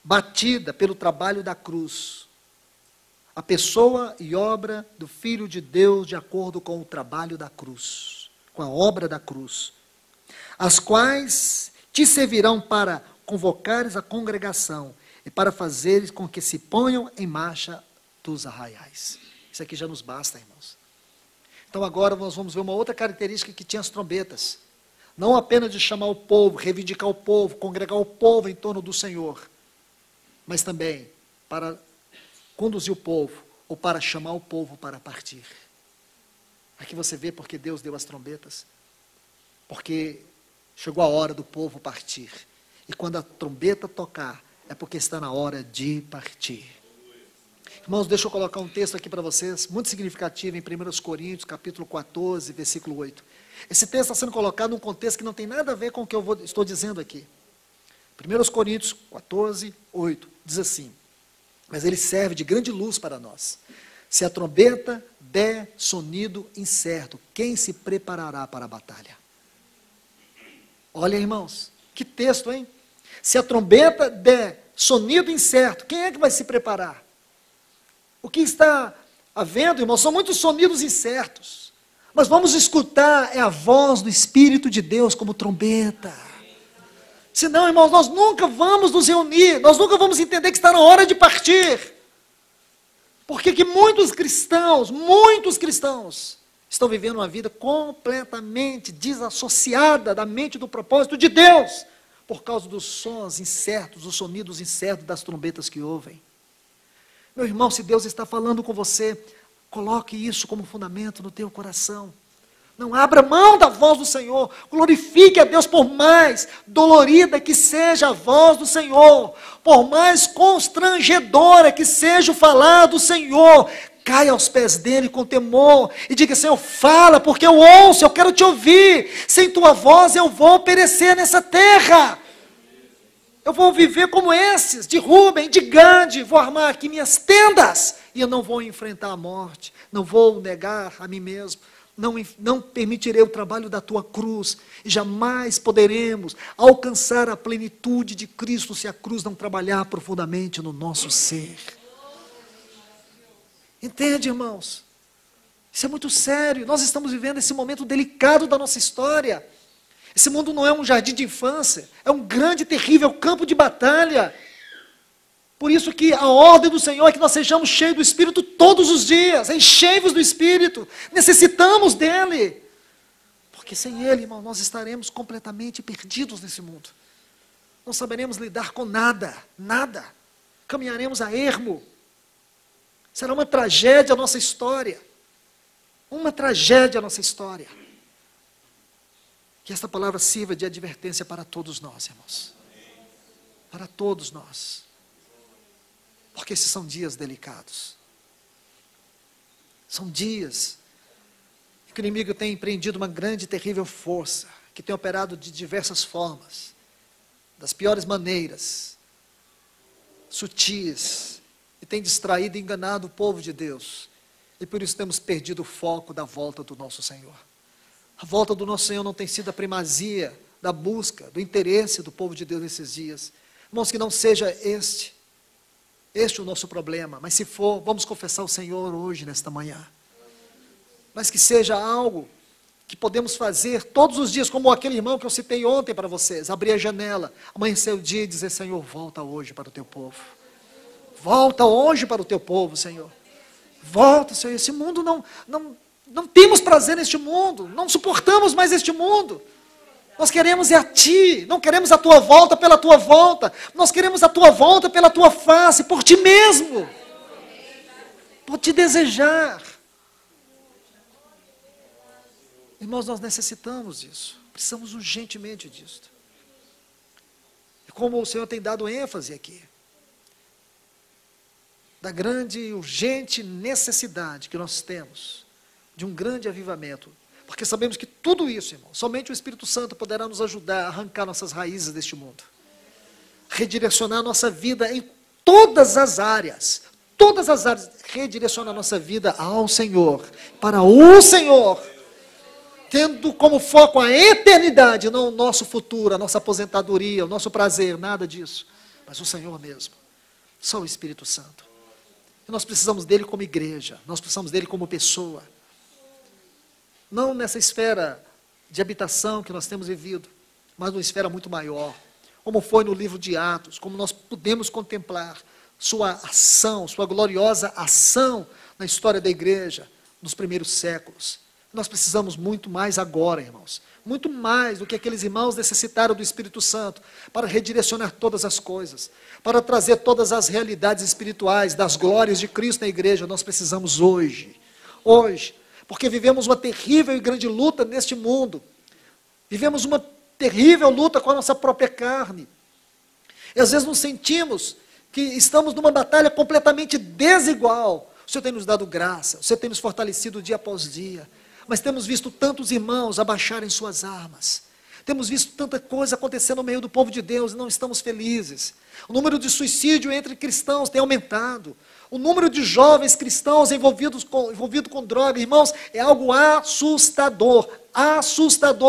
batida pelo trabalho da cruz. A pessoa e obra do Filho de Deus de acordo com o trabalho da cruz, com a obra da cruz, as quais te servirão para convocares a congregação e para fazeres com que se ponham em marcha dos arraiais. Isso aqui já nos basta, irmãos. Então agora nós vamos ver uma outra característica que tinha as trombetas. Não apenas de chamar o povo, reivindicar o povo, congregar o povo em torno do Senhor, mas também para conduzir o povo, ou para chamar o povo para partir. Aqui você vê porque Deus deu as trombetas. Porque chegou a hora do povo partir. E quando a trombeta tocar, é porque está na hora de partir. Irmãos, deixa eu colocar um texto aqui para vocês, muito significativo, em 1 Coríntios, capítulo 14, versículo 8. Esse texto está sendo colocado num contexto que não tem nada a ver com o que eu estou dizendo aqui. 1 Coríntios 14, 8, diz assim: mas ele serve de grande luz para nós. Se a trombeta der sonido incerto, quem se preparará para a batalha? Olha, irmãos, que texto, hein? Se a trombeta der sonido incerto, quem é que vai se preparar? O que está havendo, irmãos, são muitos sonidos incertos. Mas vamos escutar, é a voz do Espírito de Deus como trombeta. Senão, irmãos, nós nunca vamos nos reunir, nós nunca vamos entender que está na hora de partir. Porque que muitos cristãos estão vivendo uma vida completamente desassociada da mente do propósito de Deus, por causa dos sons incertos, dos sonidos incertos das trombetas que ouvem. Meu irmão, se Deus está falando com você, coloque isso como fundamento no teu coração. Não abra mão da voz do Senhor. Glorifique a Deus, por mais dolorida que seja a voz do Senhor, por mais constrangedora que seja o falar do Senhor, caia aos pés dele com temor e diga: Senhor, fala, porque eu ouço, eu quero te ouvir. Sem tua voz eu vou perecer nessa terra. Eu vou viver como esses, de Rubem, de Gade, vou armar aqui minhas tendas, e eu não vou enfrentar a morte, não vou negar a mim mesmo, não permitirei o trabalho da tua cruz, e jamais poderemos alcançar a plenitude de Cristo se a cruz não trabalhar profundamente no nosso ser. Entende, irmãos? Isso é muito sério, nós estamos vivendo esse momento delicado da nossa história. Esse mundo não é um jardim de infância, é um grande e terrível campo de batalha. Por isso que a ordem do Senhor é que nós sejamos cheios do Espírito todos os dias, enchei-vos do Espírito, necessitamos dEle. Porque sem Ele, irmão, nós estaremos completamente perdidos nesse mundo. Não saberemos lidar com nada, caminharemos a ermo. Será uma tragédia a nossa história, Que esta palavra sirva de advertência para todos nós, irmãos. Para todos nós. Porque esses são dias delicados. São dias em que o inimigo tem empreendido uma grande e terrível força, que tem operado de diversas formas, das piores maneiras, sutis, e tem distraído e enganado o povo de Deus. E por isso temos perdido o foco da volta do nosso Senhor. A volta do nosso Senhor não tem sido a primazia da busca, do interesse do povo de Deus nesses dias. Irmãos, que não seja este o nosso problema, mas se for, vamos confessar ao Senhor hoje, nesta manhã. Mas que seja algo que podemos fazer todos os dias, como aquele irmão que eu citei ontem para vocês, abrir a janela, amanhecer o dia e dizer: Senhor, volta hoje para o teu povo. Volta hoje para o teu povo, Senhor. Volta, Senhor. Esse mundo não temos prazer neste mundo, não suportamos mais este mundo. Nós queremos a Ti, não queremos a Tua volta pela Tua volta, nós queremos a Tua volta pela Tua face, por Ti mesmo, por Te desejar. Irmãos, nós necessitamos disso, precisamos urgentemente disso. E como o Senhor tem dado ênfase aqui, da grande e urgente necessidade que nós temos de um grande avivamento, porque sabemos que tudo isso, irmão, somente o Espírito Santo poderá nos ajudar a arrancar nossas raízes deste mundo, redirecionar a nossa vida em todas as áreas, redirecionar a nossa vida ao Senhor, para o Senhor, tendo como foco a eternidade, não o nosso futuro, a nossa aposentadoria, o nosso prazer, nada disso, mas o Senhor mesmo, só o Espírito Santo. E nós precisamos dele como igreja, nós precisamos dele como pessoa, não nessa esfera de habitação que nós temos vivido, mas numa esfera muito maior, como foi no livro de Atos, como nós podemos contemplar sua ação, sua gloriosa ação na história da igreja, nos primeiros séculos. Nós precisamos muito mais agora, irmãos, muito mais do que aqueles irmãos necessitaram do Espírito Santo, para redirecionar todas as coisas, para trazer todas as realidades espirituais, das glórias de Cristo na igreja. Nós precisamos hoje, porque vivemos uma terrível e grande luta neste mundo, vivemos uma terrível luta com a nossa própria carne, e às vezes nos sentimos que estamos numa batalha completamente desigual. O Senhor tem nos dado graça, o Senhor tem nos fortalecido dia após dia, mas temos visto tantos irmãos abaixarem suas armas, temos visto tanta coisa acontecendo no meio do povo de Deus e não estamos felizes. O número de suicídio entre cristãos tem aumentado, o número de jovens cristãos envolvidos com droga, irmãos, é algo assustador,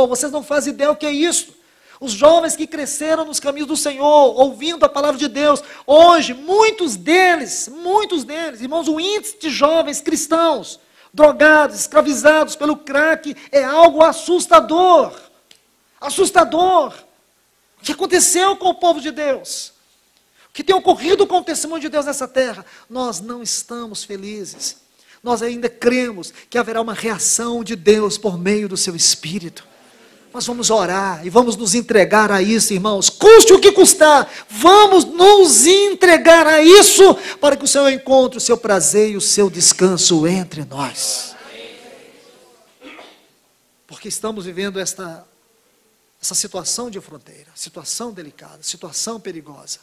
vocês não fazem ideia o que é isso. Os jovens que cresceram nos caminhos do Senhor, ouvindo a palavra de Deus, hoje, muitos deles, irmãos, o índice de jovens cristãos, drogados, escravizados pelo crack, é algo assustador. O que aconteceu com o povo de Deus? O que tem ocorrido com o testemunho de Deus nessa terra? Nós não estamos felizes. Nós ainda cremos que haverá uma reação de Deus por meio do seu Espírito. Nós vamos orar e vamos nos entregar a isso, irmãos, custe o que custar, vamos nos entregar a isso, para que o Senhor encontre o seu prazer e o seu descanso entre nós. Porque estamos vivendo essa situação de fronteira, situação delicada, situação perigosa,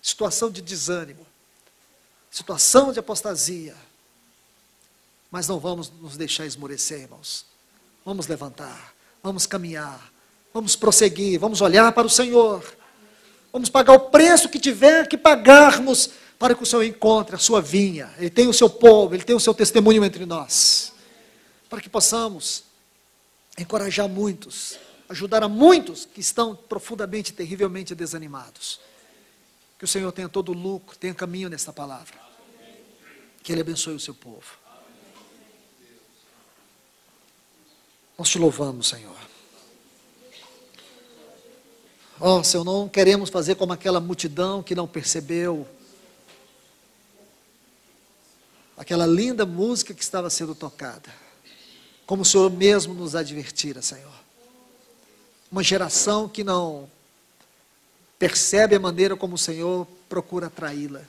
situação de desânimo, situação de apostasia, mas não vamos nos deixar esmorecer, irmãos, vamos levantar, vamos caminhar, vamos prosseguir, vamos olhar para o Senhor, vamos pagar o preço que tiver que pagarmos, para que o Senhor encontre a sua vinha, Ele tem o seu povo, Ele tem o seu testemunho entre nós, para que possamos encorajar muitos, ajudar a muitos que estão profundamente, terrivelmente desanimados. Que o Senhor tenha todo o lucro, tenha caminho nesta palavra, que Ele abençoe o seu povo. Nós te louvamos, Senhor. Senhor, não queremos fazer como aquela multidão que não percebeu aquela linda música que estava sendo tocada, como o Senhor mesmo nos advertira, Senhor. Uma geração que não percebe a maneira como o Senhor procura atraí-la.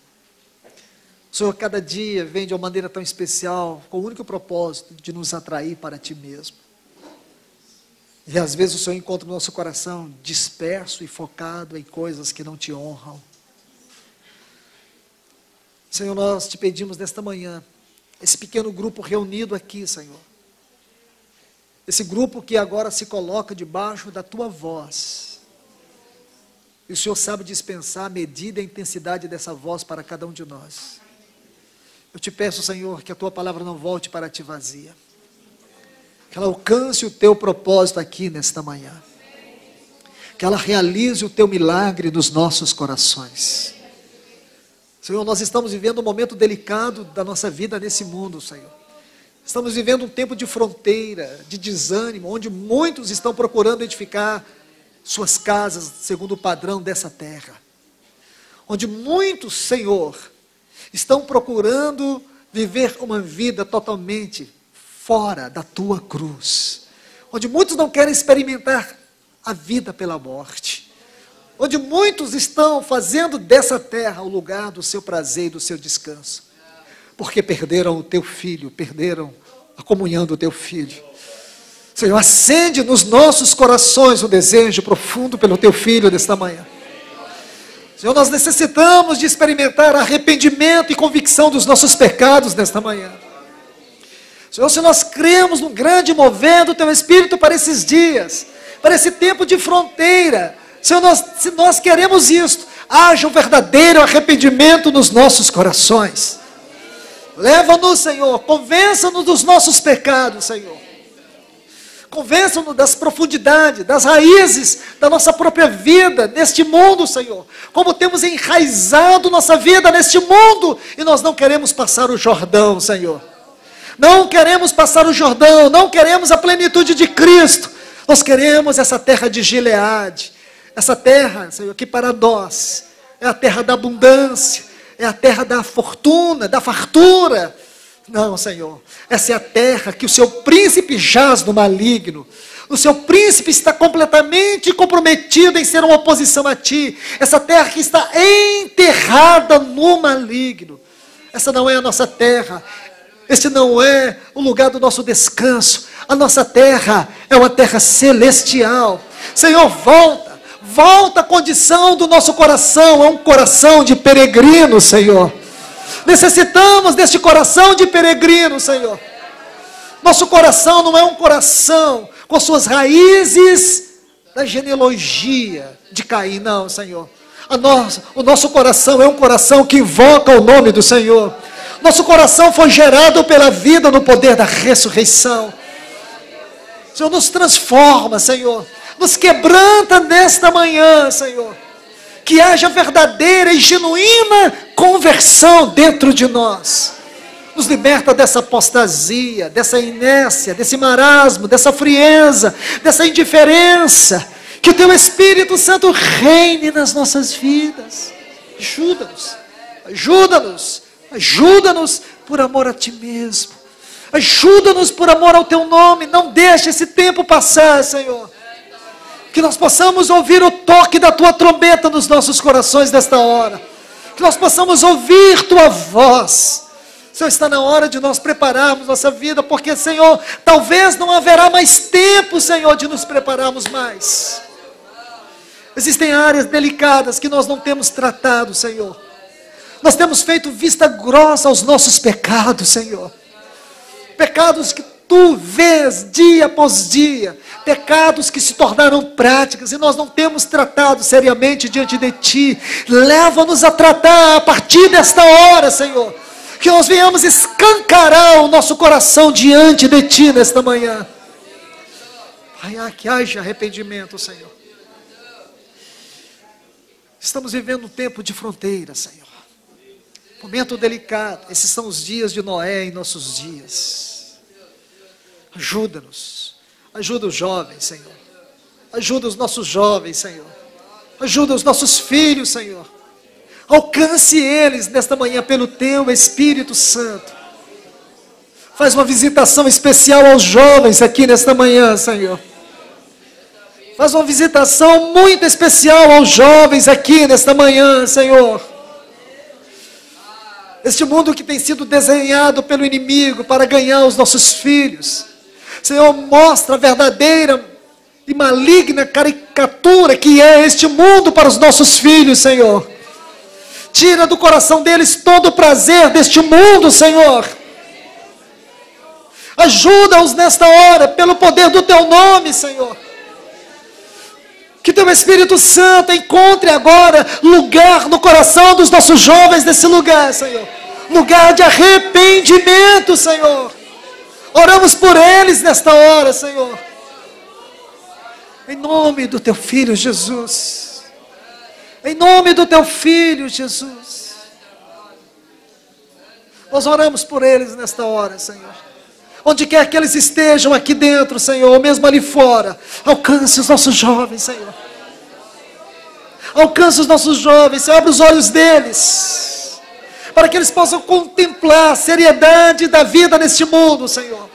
O Senhor cada dia vem de uma maneira tão especial, com o único propósito de nos atrair para Ti mesmo. E às vezes o Senhor encontra o nosso coração disperso e focado em coisas que não Te honram. Senhor, nós Te pedimos nesta manhã, esse pequeno grupo reunido aqui, Senhor, esse grupo que agora se coloca debaixo da Tua voz, e o Senhor sabe dispensar a medida e a intensidade dessa voz para cada um de nós. Eu Te peço, Senhor, que a Tua palavra não volte para Ti vazia, que ela alcance o Teu propósito aqui nesta manhã. que ela realize o teu milagre nos nossos corações. Senhor, nós estamos vivendo um momento delicado da nossa vida nesse mundo, Senhor. Estamos vivendo um tempo de fronteira, de desânimo, onde muitos estão procurando edificar suas casas segundo o padrão dessa terra. Onde muitos, Senhor, estão procurando viver uma vida totalmente fora da tua cruz. Onde muitos não querem experimentar a vida pela morte. Onde muitos estão fazendo dessa terra o lugar do seu prazer e do seu descanso. Porque perderam o teu filho, perderam a comunhão do teu filho. Senhor, acende nos nossos corações o desejo profundo pelo teu filho nesta manhã. Senhor, nós necessitamos de experimentar arrependimento e convicção dos nossos pecados nesta manhã. Senhor, se nós cremos num grande mover do teu Espírito para esses dias, para esse tempo de fronteira, Senhor, se nós queremos isto, haja um verdadeiro arrependimento nos nossos corações. Leva-nos, Senhor, convença-nos dos nossos pecados, Senhor. Convença-nos das profundidades, das raízes da nossa própria vida neste mundo, Senhor. Como temos enraizado nossa vida neste mundo e nós não queremos passar o Jordão, Senhor. Não queremos passar o Jordão, não queremos a plenitude de Cristo. Nós queremos essa terra de Gileade, essa terra, Senhor, que para nós é a terra da abundância, é a terra da fortuna, da fartura. Não, Senhor, essa é a terra que o seu príncipe jaz no maligno. O seu príncipe está completamente comprometido em ser uma oposição a ti. Essa terra que está enterrada no maligno. Essa não é a nossa terra. Este não é o lugar do nosso descanso. A nossa terra é uma terra celestial. Senhor, volta a condição do nosso coração. É um coração de peregrino, Senhor. Necessitamos deste coração de peregrino, Senhor. Nosso coração não é um coração com suas raízes da genealogia de Caim, não, Senhor. O nosso coração é um coração que invoca o nome do Senhor. Nosso coração foi gerado pela vida no poder da ressurreição. Senhor, nos transforma, Senhor. Nos quebranta nesta manhã, Senhor. Que haja verdadeira e genuína conversão dentro de nós. Nos liberta dessa apostasia, dessa inércia, desse marasmo, dessa frieza, dessa indiferença. Que o teu Espírito Santo reine nas nossas vidas. Ajuda-nos, ajuda-nos, ajuda-nos por amor a ti mesmo. Ajuda-nos por amor ao teu nome. Não deixe esse tempo passar, Senhor. Que nós possamos ouvir o toque da tua trombeta nos nossos corações nesta hora. Que nós possamos ouvir tua voz. Senhor, está na hora de nós prepararmos nossa vida, porque, Senhor, talvez não haverá mais tempo, Senhor, de nos prepararmos mais. Existem áreas delicadas que nós não temos tratado, Senhor. Nós temos feito vista grossa aos nossos pecados, Senhor. Pecados que tu vês dia após dia, pecados que se tornaram práticas e nós não temos tratado seriamente diante de ti. Leva-nos a tratar a partir desta hora, Senhor, que nós venhamos escancarar o nosso coração diante de ti nesta manhã. Pai, que haja arrependimento, Senhor. Estamos vivendo um tempo de fronteira, Senhor. Momento delicado. Esses são os dias de Noé em nossos dias. Ajuda-nos, ajuda os jovens, Senhor. Ajuda os nossos jovens, Senhor. Ajuda os nossos filhos, Senhor. Alcance eles nesta manhã pelo teu Espírito Santo. Faz uma visitação especial aos jovens aqui nesta manhã, Senhor. Faz uma visitação muito especial aos jovens aqui nesta manhã, Senhor. Este mundo que tem sido desenhado pelo inimigo para ganhar os nossos filhos. Senhor, mostra a verdadeira e maligna caricatura que é este mundo para os nossos filhos, Senhor. Tira do coração deles todo o prazer deste mundo, Senhor. Ajuda-os nesta hora, pelo poder do teu nome, Senhor. Que teu Espírito Santo encontre agora lugar no coração dos nossos jovens nesse lugar, Senhor. Lugar de arrependimento, Senhor. Oramos por eles nesta hora, Senhor. Em nome do teu Filho Jesus. Em nome do teu Filho Jesus. Nós oramos por eles nesta hora, Senhor. Onde quer que eles estejam aqui dentro, Senhor, ou mesmo ali fora, alcance os nossos jovens, Senhor. Alcance os nossos jovens, Senhor, abre os olhos deles, para que eles possam contemplar a seriedade da vida neste mundo, Senhor.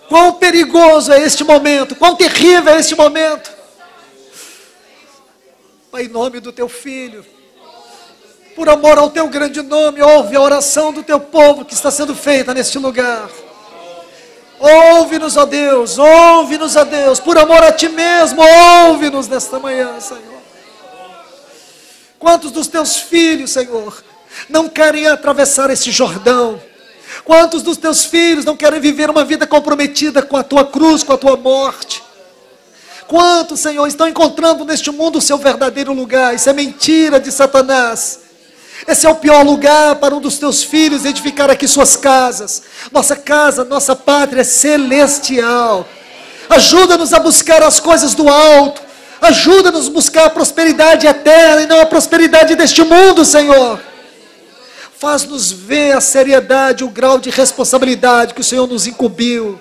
Quão perigoso é este momento, quão terrível é este momento. Pai, em nome do teu Filho, por amor ao teu grande nome, ouve a oração do teu povo que está sendo feita neste lugar. Ouve-nos, ó Deus, ouve-nos, ó Deus, por amor a ti mesmo, ouve-nos nesta manhã, Senhor. Quantos dos teus filhos, Senhor, não querem atravessar este Jordão? Quantos dos teus filhos não querem viver uma vida comprometida com a tua cruz, com a tua morte? Quantos, Senhor, estão encontrando neste mundo o seu verdadeiro lugar? Isso é mentira de Satanás. Esse é o pior lugar para um dos teus filhos edificar aqui suas casas. Nossa casa, nossa pátria é celestial. Ajuda-nos a buscar as coisas do alto. Ajuda-nos a buscar a prosperidade eterna e não a prosperidade deste mundo, Senhor. Faz-nos ver a seriedade, o grau de responsabilidade que o Senhor nos incumbiu.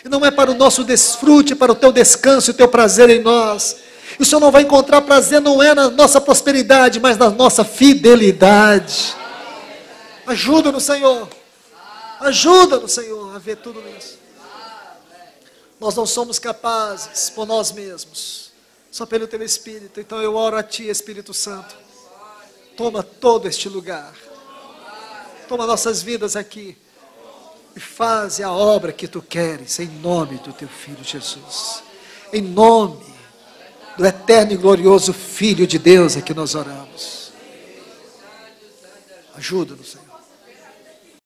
E não é para o nosso desfrute, para o teu descanso e o teu prazer em nós. E o Senhor não vai encontrar prazer, não é na nossa prosperidade, mas na nossa fidelidade. Ajuda-nos, Senhor. Ajuda-nos, Senhor, a ver tudo isso. Nós não somos capazes por nós mesmos, só pelo teu Espírito. Então eu oro a ti, Espírito Santo. Toma todo este lugar. Toma nossas vidas aqui. E faze a obra que tu queres, em nome do teu Filho Jesus. Em nome do eterno e glorioso Filho de Deus é que nós oramos. Ajuda-nos, Senhor.